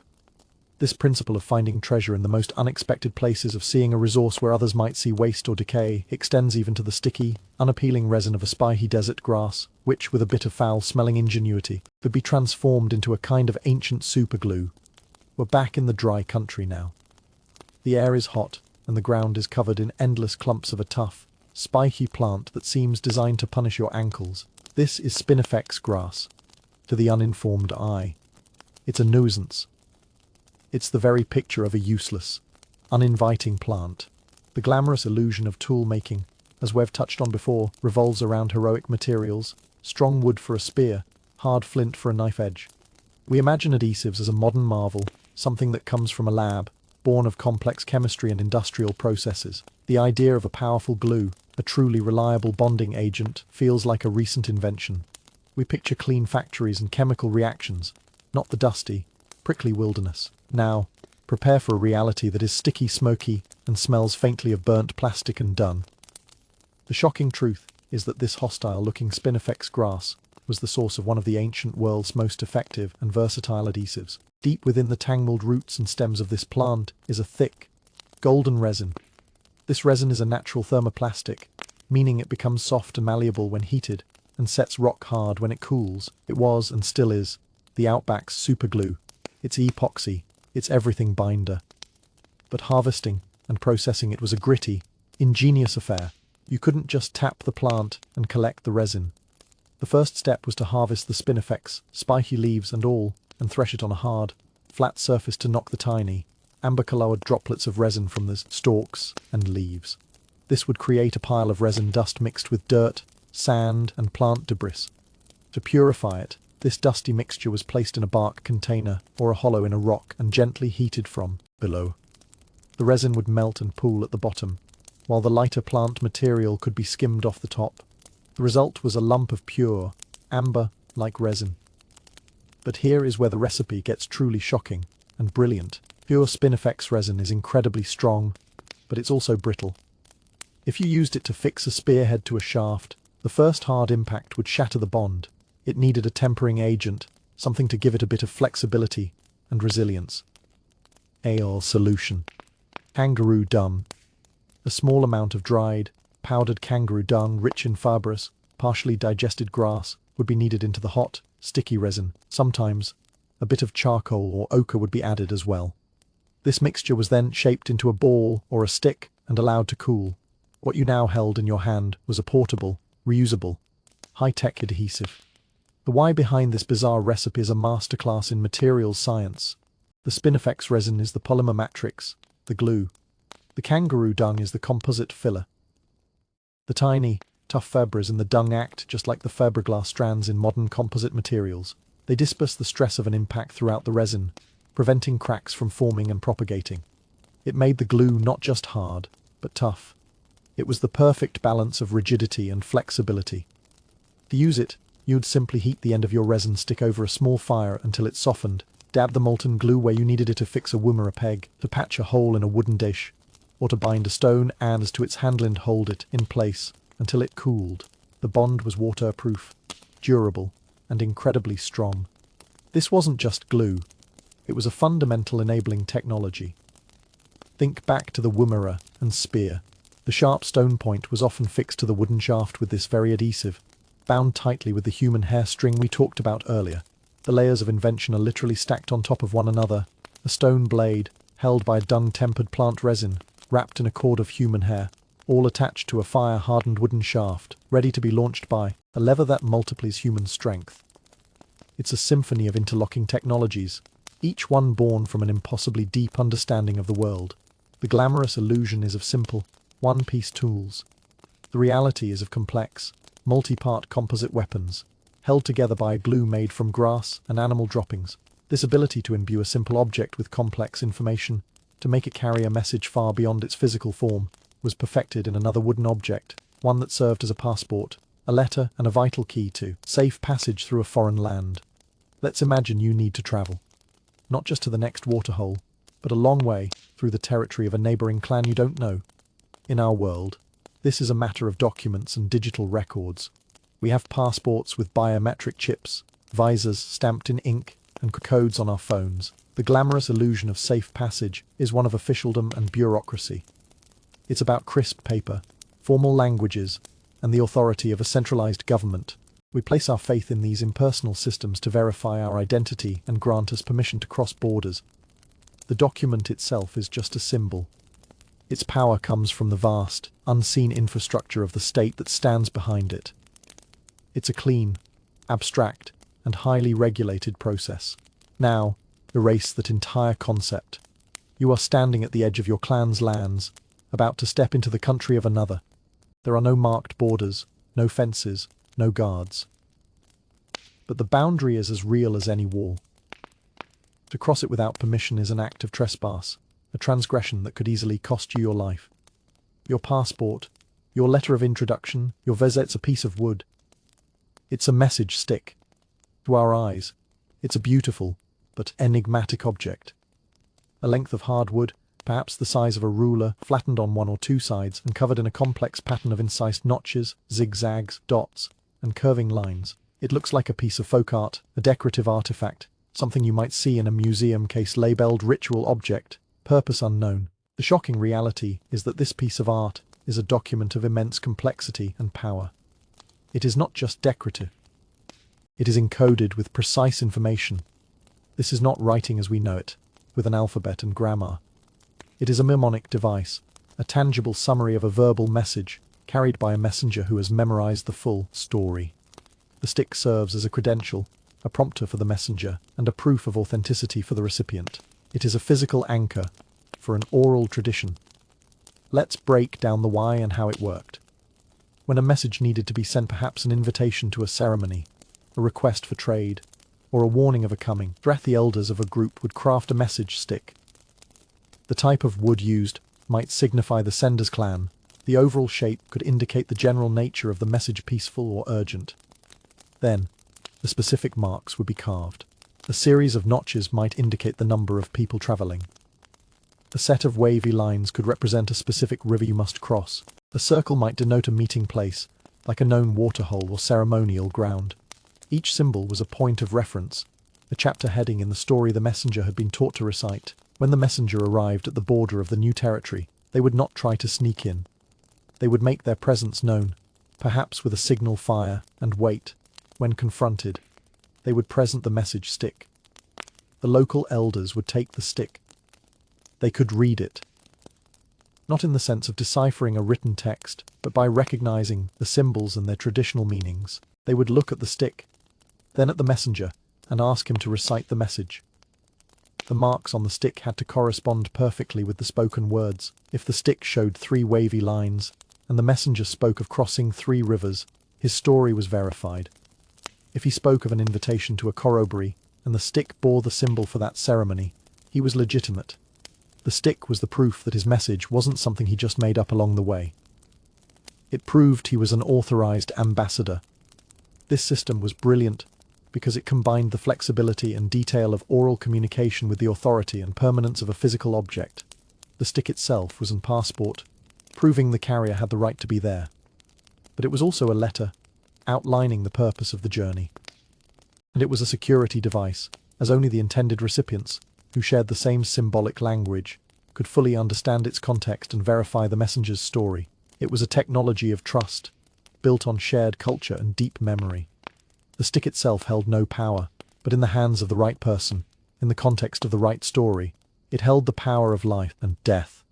This principle of finding treasure in the most unexpected places, of seeing a resource where others might see waste or decay, extends even to the sticky, unappealing resin of a spiky desert grass, which, with a bit of foul-smelling ingenuity, could be transformed into a kind of ancient superglue. We're back in the dry country now. The air is hot, and the ground is covered in endless clumps of a tough, spiky plant that seems designed to punish your ankles. This is spinifex grass. To the uninformed eye, it's a nuisance. It's the very picture of a useless, uninviting plant. The glamorous illusion of tool-making, as we've touched on before, revolves around heroic materials, strong wood for a spear, hard flint for a knife edge. We imagine adhesives as a modern marvel, something that comes from a lab, born of complex chemistry and industrial processes. The idea of a powerful glue, a truly reliable bonding agent, feels like a recent invention. We picture clean factories and chemical reactions, not the dusty, prickly wilderness. Now, prepare for a reality that is sticky, smoky, and smells faintly of burnt plastic and dung. The shocking truth is that this hostile-looking spinifex grass was the source of one of the ancient world's most effective and versatile adhesives. Deep within the tangled roots and stems of this plant is a thick, golden resin. This resin is a natural thermoplastic, meaning it becomes soft and malleable when heated, and sets rock hard when it cools. It was, and still is, the Outback's superglue. It's epoxy, it's everything binder. But harvesting and processing it was a gritty, ingenious affair. You couldn't just tap the plant and collect the resin. The first step was to harvest the spinifex, spiky leaves and all, and thresh it on a hard, flat surface to knock the tiny, amber-colored droplets of resin from the stalks and leaves. This would create a pile of resin dust mixed with dirt, sand, and plant debris. To purify it, this dusty mixture was placed in a bark container or a hollow in a rock and gently heated from below. The resin would melt and pool at the bottom, while the lighter plant material could be skimmed off the top. The result was a lump of pure, amber-like resin. But here is where the recipe gets truly shocking and brilliant. Pure spinifex resin is incredibly strong, but it's also brittle. If you used it to fix a spearhead to a shaft, the first hard impact would shatter the bond. It needed a tempering agent, something to give it a bit of flexibility and resilience. Ale solution. Kangaroo dung. A small amount of dried, powdered kangaroo dung rich in fibrous, partially digested grass would be kneaded into the hot, sticky resin. Sometimes, a bit of charcoal or ochre would be added as well. This mixture was then shaped into a ball or a stick and allowed to cool. What you now held in your hand was a portable, reusable, high-tech adhesive. The why behind this bizarre recipe is a masterclass in materials science. The spinifex resin is the polymer matrix, the glue. The kangaroo dung is the composite filler. The tiny, tough fibers in the dung act just like the fiberglass strands in modern composite materials. They disperse the stress of an impact throughout the resin, preventing cracks from forming and propagating. It made the glue not just hard, but tough. It was the perfect balance of rigidity and flexibility. To use it, you'd simply heat the end of your resin stick over a small fire until it softened, dab the molten glue where you needed it to fix a worm or a peg, to patch a hole in a wooden dish, or to bind a stone and to its handle and hold it in place until it cooled. The bond was waterproof, durable, and incredibly strong. This wasn't just glue. It was a fundamental enabling technology. Think back to the woomera and spear. The sharp stone point was often fixed to the wooden shaft with this very adhesive, bound tightly with the human hair string we talked about earlier. The layers of invention are literally stacked on top of one another. A stone blade, held by dung-tempered plant resin, wrapped in a cord of human hair, all attached to a fire-hardened wooden shaft, ready to be launched by a lever that multiplies human strength. It's a symphony of interlocking technologies, each one born from an impossibly deep understanding of the world. The glamorous illusion is of simple, one-piece tools. The reality is of complex, multi-part composite weapons, held together by glue made from grass and animal droppings. This ability to imbue a simple object with complex information, to make it carry a message far beyond its physical form, was perfected in another wooden object, one that served as a passport, a letter and a vital key to safe passage through a foreign land. Let's imagine you need to travel, not just to the next waterhole, but a long way through the territory of a neighboring clan you don't know. In our world, this is a matter of documents and digital records. We have passports with biometric chips, visors stamped in ink, and codes on our phones. The glamorous illusion of safe passage is one of officialdom and bureaucracy. It's about crisp paper, formal languages, and the authority of a centralized government. We place our faith in these impersonal systems to verify our identity and grant us permission to cross borders. The document itself is just a symbol. Its power comes from the vast, unseen infrastructure of the state that stands behind it. It's a clean, abstract, and highly regulated process. Now, erase that entire concept. You are standing at the edge of your clan's lands, about to step into the country of another. There are no marked borders, no fences, no guards. But the boundary is as real as any wall. To cross it without permission is an act of trespass, a transgression that could easily cost you your life. Your passport, your letter of introduction, your visa's a piece of wood. It's a message stick. To our eyes, it's a beautiful, but enigmatic object. A length of hardwood, perhaps the size of a ruler, flattened on one or two sides and covered in a complex pattern of incised notches, zigzags, dots, and curving lines. It looks like a piece of folk art, a decorative artifact, something you might see in a museum case labeled ritual object, purpose unknown. The shocking reality is that this piece of art is a document of immense complexity and power. It is not just decorative. It is encoded with precise information. This is not writing as we know it, with an alphabet and grammar. It is a mnemonic device, a tangible summary of a verbal message carried by a messenger who has memorized the full story. The The stick serves as a credential, a prompter for the messenger, and a proof of authenticity for the recipient. It is a physical anchor for an oral tradition. Let's break down the why and how it worked. When a message needed to be sent, perhaps an invitation to a ceremony, a request for trade, or a warning of a coming threat, the elders of a group would craft a message stick. The type of wood used might signify the sender's clan. The overall shape could indicate the general nature of the message, peaceful or urgent. Then, the specific marks would be carved. A series of notches might indicate the number of people traveling. A set of wavy lines could represent a specific river you must cross. A circle might denote a meeting place, like a known waterhole or ceremonial ground. Each symbol was a point of reference, a chapter heading in the story the messenger had been taught to recite. When the messenger arrived at the border of the new territory, they would not try to sneak in. They would make their presence known, perhaps with a signal fire, and wait. When confronted, they would present the message stick. The local elders would take the stick. They could read it. Not in the sense of deciphering a written text, but by recognizing the symbols and their traditional meanings. They would look at the stick, then at the messenger, and ask him to recite the message. The marks on the stick had to correspond perfectly with the spoken words. If the stick showed 3 wavy lines, and the messenger spoke of crossing 3 rivers, his story was verified. If he spoke of an invitation to a corroboree, and the stick bore the symbol for that ceremony, he was legitimate. The stick was the proof that his message wasn't something he just made up along the way. It proved he was an authorized ambassador. This system was brilliant because it combined the flexibility and detail of oral communication with the authority and permanence of a physical object. The stick itself was a passport, proving the carrier had the right to be there. But it was also a letter, outlining the purpose of the journey. And it was a security device, as only the intended recipients, who shared the same symbolic language, could fully understand its context and verify the messenger's story. It was a technology of trust, built on shared culture and deep memory. The stick itself held no power, but in the hands of the right person, in the context of the right story, it held the power of life and death.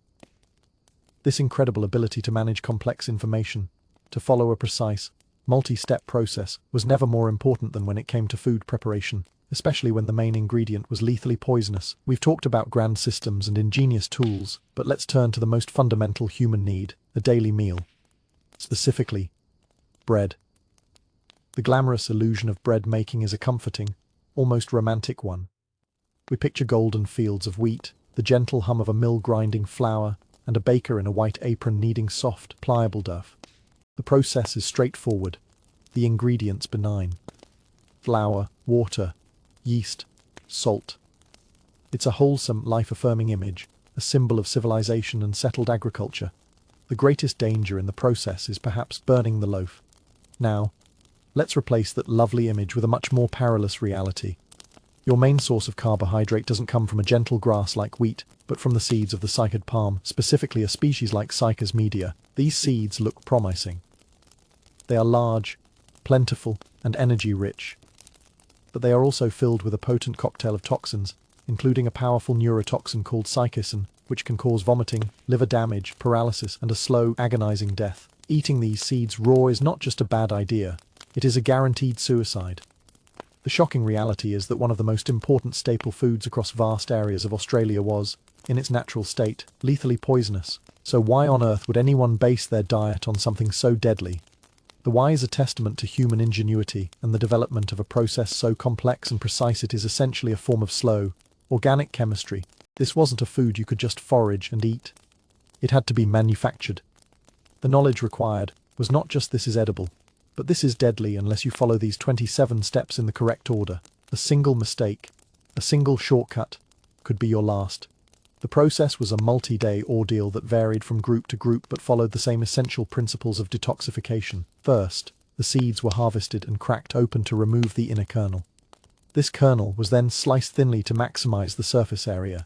This incredible ability to manage complex information, to follow a precise, multi-step process, was never more important than when it came to food preparation, especially when the main ingredient was lethally poisonous. We've talked about grand systems and ingenious tools, but let's turn to the most fundamental human need, a daily meal. Specifically, bread. The glamorous illusion of bread making is a comforting, almost romantic one. We picture golden fields of wheat, the gentle hum of a mill grinding flour, and a baker in a white apron kneading soft, pliable dough. The process is straightforward, the ingredients benign. Flour, water, yeast, salt. It's a wholesome, life-affirming image, a symbol of civilization and settled agriculture. The greatest danger in the process is perhaps burning the loaf. Now, let's replace that lovely image with a much more perilous reality. Your main source of carbohydrate doesn't come from a gentle grass like wheat, but from the seeds of the cycad palm, specifically a species like Cycas media. These seeds look promising. They are large, plentiful, and energy-rich. But they are also filled with a potent cocktail of toxins, including a powerful neurotoxin called cycin, which can cause vomiting, liver damage, paralysis, and a slow, agonizing death. Eating these seeds raw is not just a bad idea, it is a guaranteed suicide. The shocking reality is that one of the most important staple foods across vast areas of Australia was, in its natural state, lethally poisonous. So why on earth would anyone base their diet on something so deadly? The why is a testament to human ingenuity and the development of a process so complex and precise it is essentially a form of slow, organic chemistry. This wasn't a food you could just forage and eat. It had to be manufactured. The knowledge required was not just this is edible, but this is deadly unless you follow these 27 steps in the correct order. A single mistake, a single shortcut, could be your last. The process was a multi-day ordeal that varied from group to group but followed the same essential principles of detoxification. First, the seeds were harvested and cracked open to remove the inner kernel. This kernel was then sliced thinly to maximize the surface area.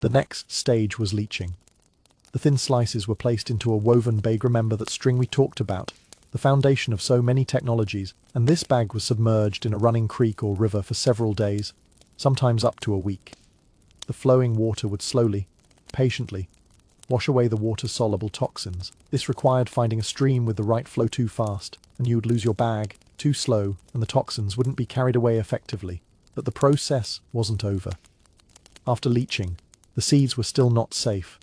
The next stage was leaching. The thin slices were placed into a woven bag. Remember that string we talked about, the foundation of so many technologies, and this bag was submerged in a running creek or river for several days, sometimes up to a week. The flowing water would slowly, patiently, wash away the water-soluble toxins. This required finding a stream with the right flow. Too fast, and you would lose your bag, too slow, and the toxins wouldn't be carried away effectively. But the process wasn't over. After leaching, the seeds were still not safe.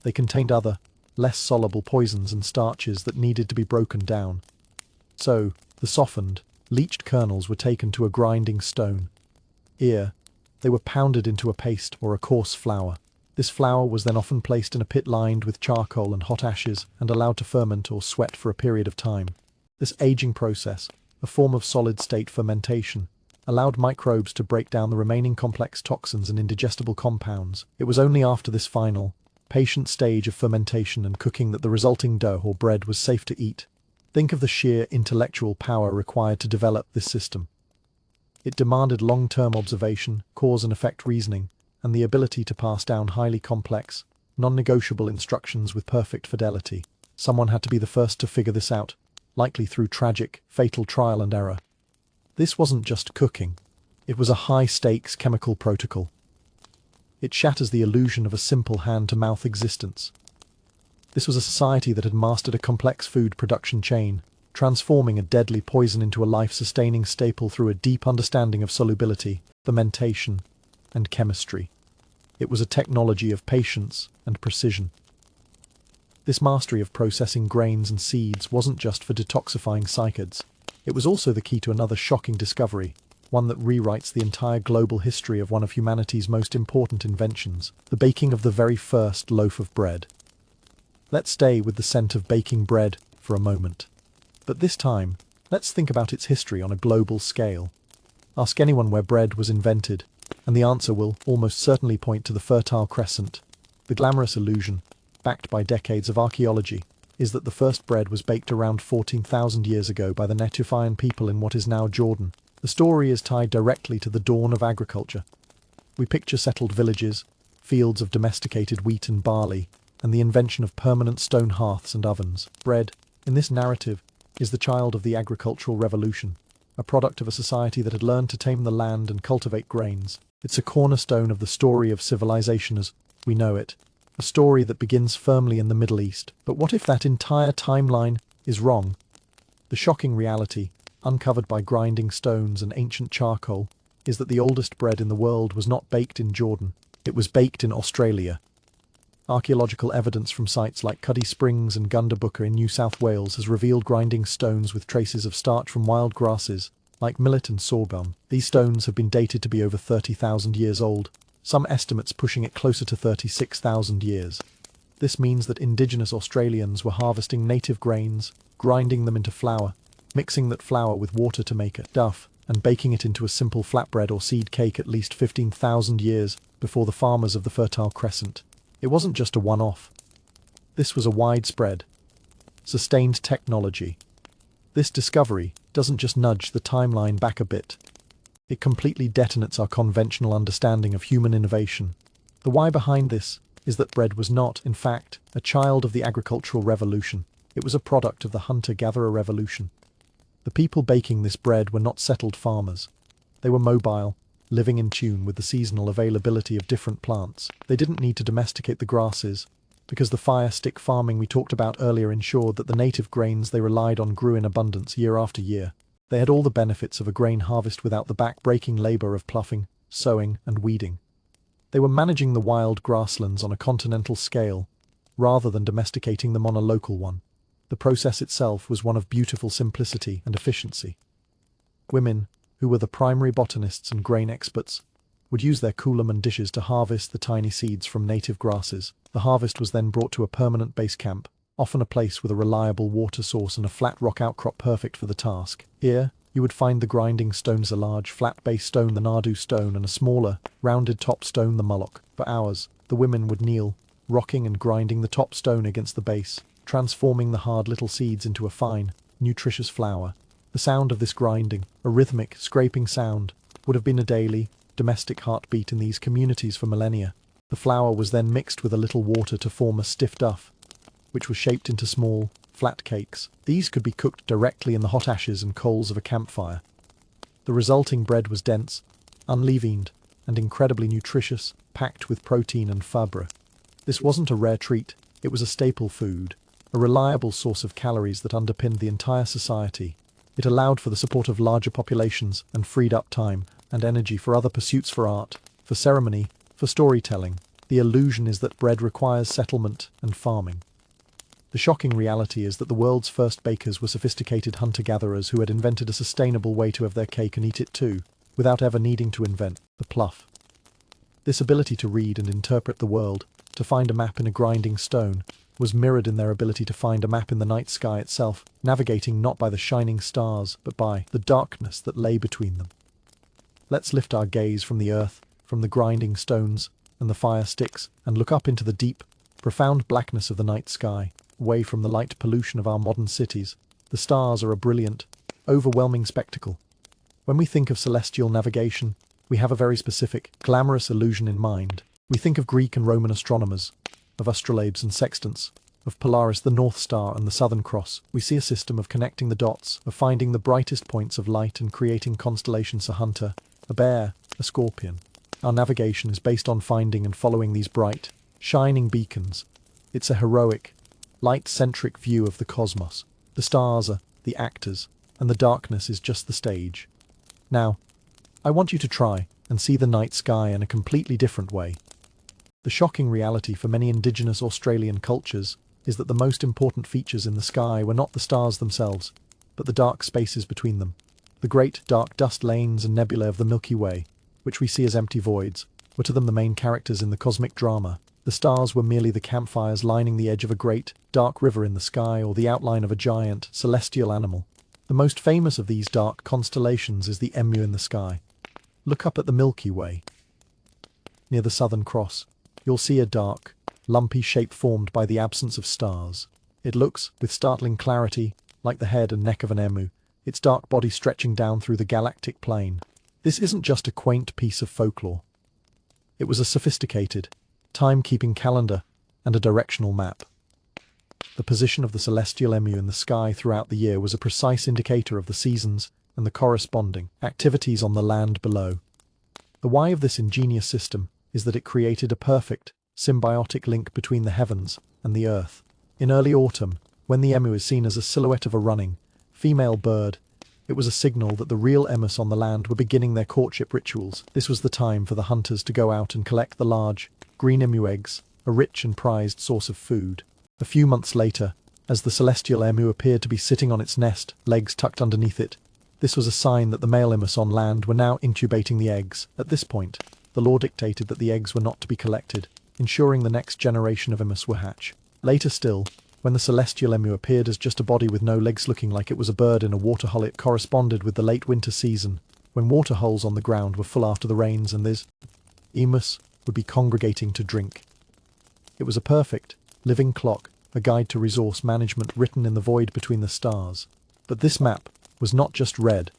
They contained other, less soluble poisons and starches that needed to be broken down. So, the softened, leached kernels were taken to a grinding stone. Here, they were pounded into a paste or a coarse flour. This flour was then often placed in a pit lined with charcoal and hot ashes and allowed to ferment or sweat for a period of time. This aging process, a form of solid-state fermentation, allowed microbes to break down the remaining complex toxins and indigestible compounds. It was only after this final, patient stage of fermentation and cooking that the resulting dough or bread was safe to eat. Think of the sheer intellectual power required to develop this system. It demanded long-term observation, cause and effect reasoning, and the ability to pass down highly complex, non-negotiable instructions with perfect fidelity. Someone had to be the first to figure this out, likely through tragic, fatal trial and error. This wasn't just cooking. It was a high-stakes chemical protocol. It shatters the illusion of a simple hand-to-mouth existence. This was a society that had mastered a complex food production chain, transforming a deadly poison into a life-sustaining staple through a deep understanding of solubility, fermentation, and chemistry. It was a technology of patience and precision. This mastery of processing grains and seeds wasn't just for detoxifying cycads. It was also the key to another shocking discovery, one that rewrites the entire global history of one of humanity's most important inventions, the baking of the very first loaf of bread. Let's stay with the scent of baking bread for a moment. But this time, let's think about its history on a global scale. Ask anyone where bread was invented, and the answer will almost certainly point to the Fertile Crescent. The glamorous illusion, backed by decades of archaeology, is that the first bread was baked around 14,000 years ago by the Netuphian people in what is now Jordan. The story is tied directly to the dawn of agriculture. We picture settled villages, fields of domesticated wheat and barley, and the invention of permanent stone hearths and ovens. Bread, in this narrative, is the child of the agricultural revolution, a product of a society that had learned to tame the land and cultivate grains. It's a cornerstone of the story of civilization as we know it, a story that begins firmly in the Middle East. But what if that entire timeline is wrong? The shocking reality, uncovered by grinding stones and ancient charcoal, is that the oldest bread in the world was not baked in Jordan. It was baked in Australia. Archaeological evidence from sites like Cuddy Springs and Gundabooka in New South Wales has revealed grinding stones with traces of starch from wild grasses, like millet and sorghum. These stones have been dated to be over 30,000 years old, some estimates pushing it closer to 36,000 years. This means that indigenous Australians were harvesting native grains, grinding them into flour, mixing that flour with water to make a dough, and baking it into a simple flatbread or seed cake at least 15,000 years before the farmers of the Fertile Crescent. It wasn't just a one-off. This was a widespread, sustained technology. This discovery doesn't just nudge the timeline back a bit. It completely detonates our conventional understanding of human innovation. The why behind this is that bread was not, in fact, a child of the agricultural revolution. It was a product of the hunter-gatherer revolution. The people baking this bread were not settled farmers. They were mobile, living in tune with the seasonal availability of different plants. They didn't need to domesticate the grasses, because the fire stick farming we talked about earlier ensured that the native grains they relied on grew in abundance year after year. They had all the benefits of a grain harvest without the back-breaking labor of ploughing, sowing, and weeding. They were managing the wild grasslands on a continental scale, rather than domesticating them on a local one. The process itself was one of beautiful simplicity and efficiency. Women, who were the primary botanists and grain experts, would use their coolam and dishes to harvest the tiny seeds from native grasses. The harvest was then brought to a permanent base camp, often a place with a reliable water source and a flat rock outcrop perfect for the task. Here, you would find the grinding stones, a large flat base stone, the Nardoo stone, and a smaller, rounded top stone, the mullock. For hours, the women would kneel, rocking and grinding the top stone against the base, transforming the hard little seeds into a fine, nutritious flour. The sound of this grinding, a rhythmic, scraping sound, would have been a daily, domestic heartbeat in these communities for millennia. The flour was then mixed with a little water to form a stiff dough, which was shaped into small, flat cakes. These could be cooked directly in the hot ashes and coals of a campfire. The resulting bread was dense, unleavened, and incredibly nutritious, packed with protein and fibre. This wasn't a rare treat, it was a staple food, a reliable source of calories that underpinned the entire society. It allowed for the support of larger populations and freed up time and energy for other pursuits, for art, for ceremony, for storytelling. The illusion is that bread requires settlement and farming. The shocking reality is that the world's first bakers were sophisticated hunter-gatherers who had invented a sustainable way to have their cake and eat it too, without ever needing to invent the pluff. This ability to read and interpret the world, to find a map in a grinding stone, was mirrored in their ability to find a map in the night sky itself, navigating not by the shining stars, but by the darkness that lay between them. Let's lift our gaze from the earth, from the grinding stones and the fire sticks, and look up into the deep, profound blackness of the night sky, away from the light pollution of our modern cities. The stars are a brilliant, overwhelming spectacle. When we think of celestial navigation, we have a very specific, glamorous illusion in mind. We think of Greek and Roman astronomers, of astrolabes and sextants, of Polaris, the North Star, and the Southern Cross. We see a system of connecting the dots, of finding the brightest points of light and creating constellations: a hunter, a bear, a scorpion. Our navigation is based on finding and following these bright, shining beacons. It's a heroic, light-centric view of the cosmos. The stars are the actors, and the darkness is just the stage. Now, I want you to try and see the night sky in a completely different way. The shocking reality for many indigenous Australian cultures is that the most important features in the sky were not the stars themselves, but the dark spaces between them. The great dark dust lanes and nebulae of the Milky Way, which we see as empty voids, were to them the main characters in the cosmic drama. The stars were merely the campfires lining the edge of a great, dark river in the sky, or the outline of a giant, celestial animal. The most famous of these dark constellations is the Emu in the sky. Look up at the Milky Way. Near the Southern Cross, you'll see a dark, lumpy shape formed by the absence of stars. It looks, with startling clarity, like the head and neck of an emu, its dark body stretching down through the galactic plane. This isn't just a quaint piece of folklore. It was a sophisticated, time-keeping calendar and a directional map. The position of the celestial emu in the sky throughout the year was a precise indicator of the seasons and the corresponding activities on the land below. The why of this ingenious system is that it created a perfect, symbiotic link between the heavens and the earth. In early autumn, when the emu is seen as a silhouette of a running, female bird, it was a signal that the real emus on the land were beginning their courtship rituals. This was the time for the hunters to go out and collect the large, green emu eggs, a rich and prized source of food. A few months later, as the celestial emu appeared to be sitting on its nest, legs tucked underneath it, this was a sign that the male emus on land were now incubating the eggs. At this point, the law dictated that the eggs were not to be collected, ensuring the next generation of emus were hatch. Later still, when the celestial emu appeared as just a body with no legs looking like it was a bird in a waterhole, it corresponded with the late winter season, when waterholes on the ground were full after the rains and these emus would be congregating to drink. It was a perfect, living clock, a guide to resource management written in the void between the stars. But this map was not just read,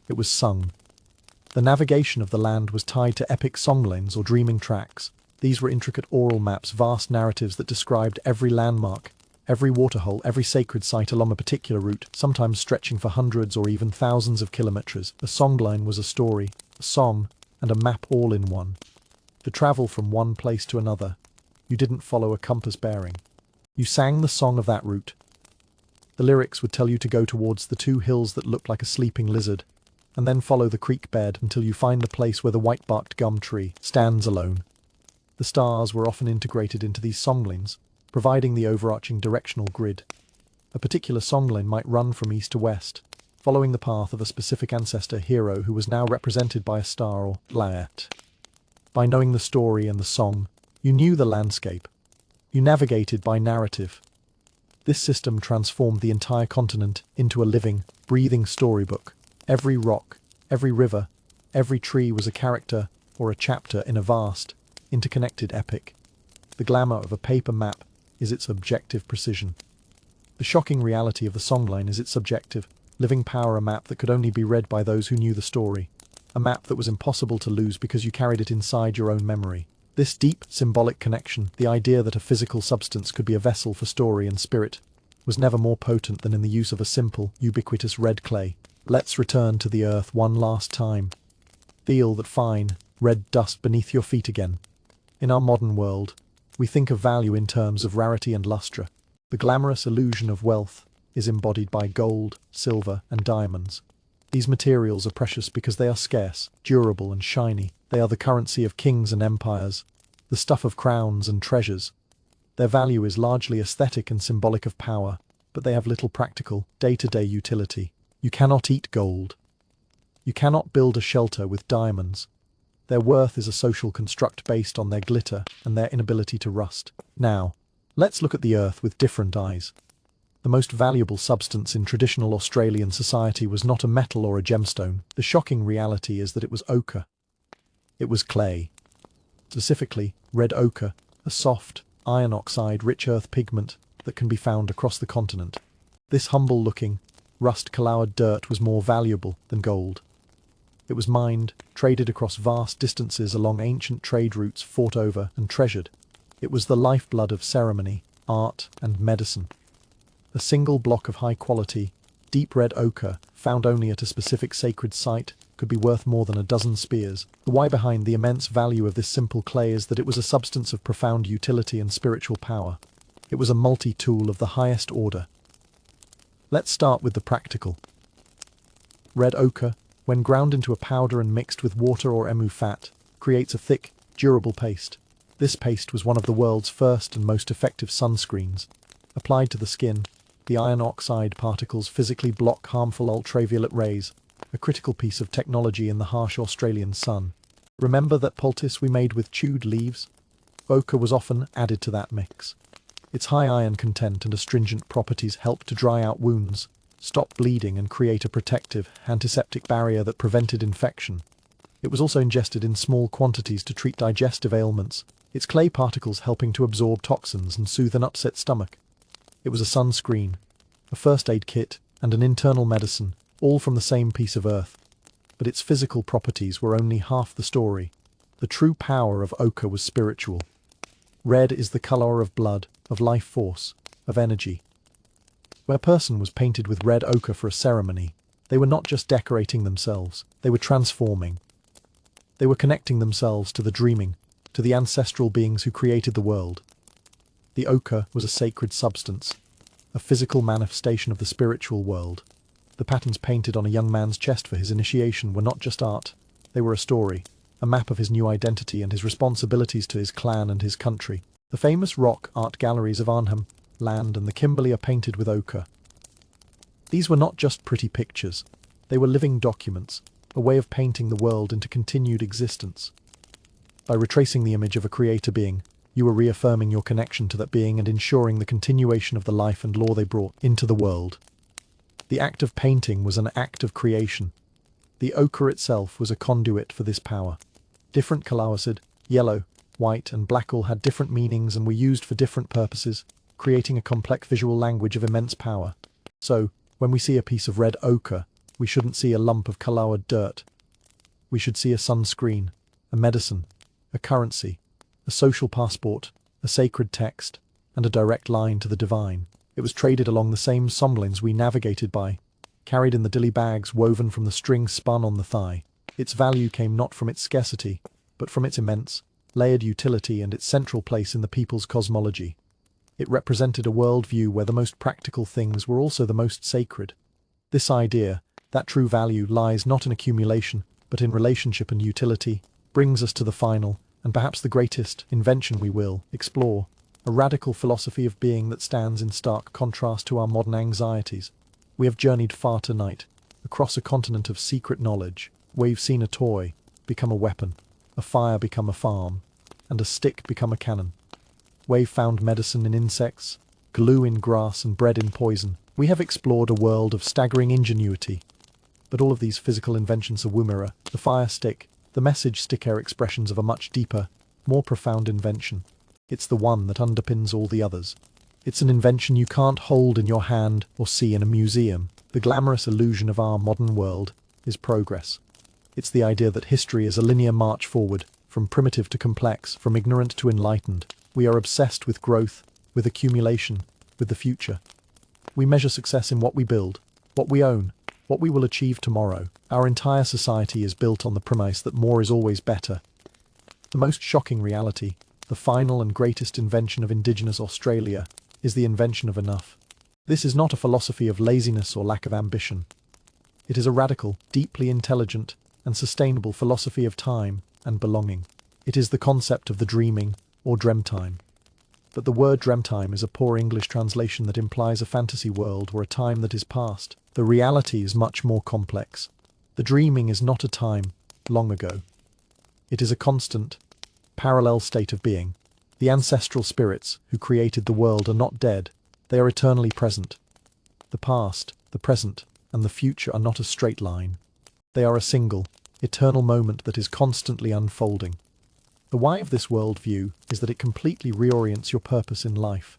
it was sung. The navigation of the land was tied to epic songlines or dreaming tracks. These were intricate oral maps, vast narratives that described every landmark, every waterhole, every sacred site along a particular route, sometimes stretching for hundreds or even thousands of kilometers. A songline was a story, a song, and a map all in one. To travel from one place to another, you didn't follow a compass bearing. You sang the song of that route. The lyrics would tell you to go towards the two hills that looked like a sleeping lizard, and then follow the creek bed until you find the place where the white-barked gum tree stands alone. The stars were often integrated into these songlines, providing the overarching directional grid. A particular songline might run from east to west, following the path of a specific ancestor hero who was now represented by a star or laet. By knowing the story and the song, you knew the landscape. You navigated by narrative. This system transformed the entire continent into a living, breathing storybook. Every rock, every river, every tree was a character or a chapter in a vast, interconnected epic. The glamour of a paper map is its objective precision. The shocking reality of the songline is its subjective, living power, a map that could only be read by those who knew the story. A map that was impossible to lose because you carried it inside your own memory. This deep, symbolic connection, the idea that a physical substance could be a vessel for story and spirit, was never more potent than in the use of a simple, ubiquitous red clay. Let's return to the earth one last time. Feel that fine, red dust beneath your feet again. In our modern world, we think of value in terms of rarity and lustre. The glamorous illusion of wealth, is embodied by gold, silver, and diamonds. These materials are precious because they are scarce, durable, and shiny. They are the currency of kings and empires, the stuff of crowns and treasures. Their value is largely aesthetic and symbolic of power, but they have little practical, day-to-day utility. You cannot eat gold. You cannot build a shelter with diamonds. Their worth is a social construct based on their glitter and their inability to rust. Now, let's look at the earth with different eyes. The most valuable substance in traditional Australian society was not a metal or a gemstone. The shocking reality is that it was ochre. It was clay. Specifically, red ochre, a soft, iron oxide-rich earth pigment that can be found across the continent. This humble-looking, rust-colored dirt was more valuable than gold. It was mined, traded across vast distances along ancient trade routes, fought over and treasured. It was the lifeblood of ceremony, art, and medicine. A single block of high-quality, deep red ochre, found only at a specific sacred site, could be worth more than a dozen spears. The why behind the immense value of this simple clay is that it was a substance of profound utility and spiritual power. It was a multi-tool of the highest order. Let's start with the practical. Red ochre, when ground into a powder and mixed with water or emu fat, creates a thick, durable paste. This paste was one of the world's first and most effective sunscreens. Applied to the skin, the iron oxide particles physically block harmful ultraviolet rays, a critical piece of technology in the harsh Australian sun. Remember that poultice we made with chewed leaves? Ochre was often added to that mix. Its high iron content and astringent properties helped to dry out wounds, stop bleeding, and create a protective, antiseptic barrier that prevented infection. It was also ingested in small quantities to treat digestive ailments, its clay particles helping to absorb toxins and soothe an upset stomach. It was a sunscreen, a first aid kit, and an internal medicine, all from the same piece of earth. But its physical properties were only half the story. The true power of ochre was spiritual. Red is the color of blood, of life force, of energy. When a person was painted with red ochre for a ceremony, they were not just decorating themselves, they were transforming. They were connecting themselves to the dreaming, to the ancestral beings who created the world. The ochre was a sacred substance, a physical manifestation of the spiritual world. The patterns painted on a young man's chest for his initiation were not just art, they were a story, a map of his new identity and his responsibilities to his clan and his country. The famous rock art galleries of Arnhem Land and the Kimberley are painted with ochre. These were not just pretty pictures, they were living documents, a way of painting the world into continued existence. By retracing the image of a creator being, you were reaffirming your connection to that being and ensuring the continuation of the life and law they brought into the world. The act of painting was an act of creation. The ochre itself was a conduit for this power. Different colors, yellow, white, and black, all had different meanings and were used for different purposes, creating a complex visual language of immense power. So, when we see a piece of red ochre, we shouldn't see a lump of colored dirt. We should see a sunscreen, a medicine, a currency, a social passport, a sacred text, and a direct line to the divine. It was traded along the same somlines we navigated by, carried in the dilly bags woven from the string spun on the thigh. Its value came not from its scarcity, but from its immense, layered utility and its central place in the people's cosmology. It represented a worldview where the most practical things were also the most sacred. This idea, that true value lies not in accumulation, but in relationship and utility, brings us to the final, and perhaps the greatest, invention we will explore, a radical philosophy of being that stands in stark contrast to our modern anxieties. We have journeyed far tonight, across a continent of secret knowledge. We've seen a toy become a weapon, a fire become a farm, and a stick become a cannon. We've found medicine in insects, glue in grass, and bread in poison. We have explored a world of staggering ingenuity. But all of these physical inventions are Woomera, the fire stick, the message stick are expressions of a much deeper, more profound invention. It's the one that underpins all the others. It's an invention you can't hold in your hand or see in a museum. The glamorous illusion of our modern world is progress. It's the idea that history is a linear march forward, from primitive to complex, from ignorant to enlightened. We are obsessed with growth, with accumulation, with the future. We measure success in what we build, what we own, what we will achieve tomorrow. Our entire society is built on the premise that more is always better. The most shocking reality, the final and greatest invention of Indigenous Australia, is the invention of enough. This is not a philosophy of laziness or lack of ambition. It is a radical, deeply intelligent, and sustainable philosophy of time and belonging. It is the concept of the dreaming, or dreamtime. But the word dreamtime is a poor English translation that implies a fantasy world or a time that is past. The reality is much more complex. The dreaming is not a time long ago. It is a constant, parallel state of being. The ancestral spirits who created the world are not dead. They are eternally present. The past, the present, and the future are not a straight line. They are a single, eternal moment that is constantly unfolding. The why of this worldview is that it completely reorients your purpose in life.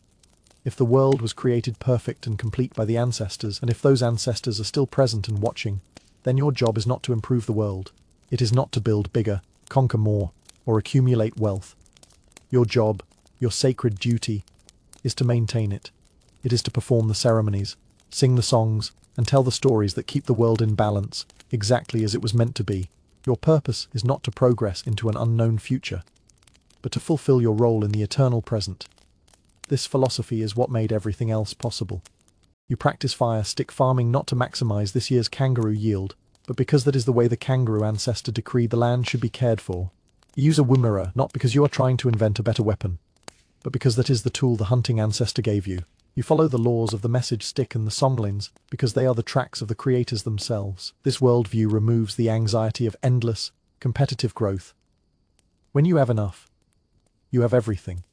If the world was created perfect and complete by the ancestors, and if those ancestors are still present and watching, then your job is not to improve the world. It is not to build bigger, conquer more, or accumulate wealth. Your job, your sacred duty, is to maintain it. It is to perform the ceremonies, sing the songs, and tell the stories that keep the world in balance, exactly as it was meant to be. Your purpose is not to progress into an unknown future, but to fulfill your role in the eternal present. This philosophy is what made everything else possible. You practice fire stick farming not to maximize this year's kangaroo yield, but because that is the way the kangaroo ancestor decreed the land should be cared for. You use a woomera not because you are trying to invent a better weapon, but because that is the tool the hunting ancestor gave you. You follow the laws of the message stick and the songlines because they are the tracks of the creators themselves. This worldview removes the anxiety of endless, competitive growth. When you have enough, you have everything.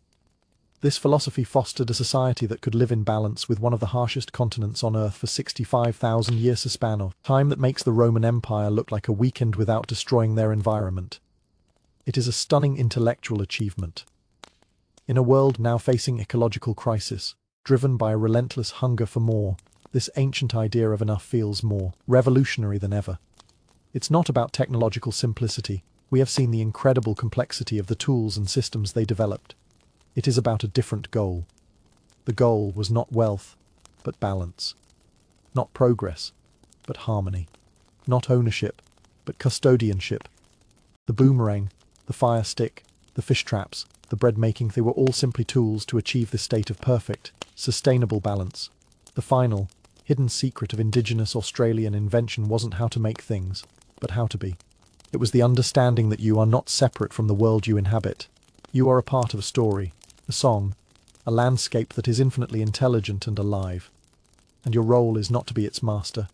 This philosophy fostered a society that could live in balance with one of the harshest continents on Earth for 65,000 years, a span of time that makes the Roman Empire look like a weekend without destroying their environment. It is a stunning intellectual achievement. In a world now facing ecological crisis, driven by a relentless hunger for more, this ancient idea of enough feels more revolutionary than ever. It's not about technological simplicity. We have seen the incredible complexity of the tools and systems they developed. It is about a different goal. The goal was not wealth, but balance. Not progress, but harmony. Not ownership, but custodianship. The boomerang, the fire stick, the fish traps, the bread making, they were all simply tools to achieve this state of perfect, sustainable balance. The final, hidden secret of indigenous Australian invention wasn't how to make things, but how to be. It was the understanding that you are not separate from the world you inhabit. You are a part of a story, a song, a landscape that is infinitely intelligent and alive. And your role is not to be its master,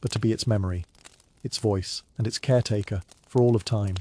but to be its memory, its voice, and its caretaker for all of time.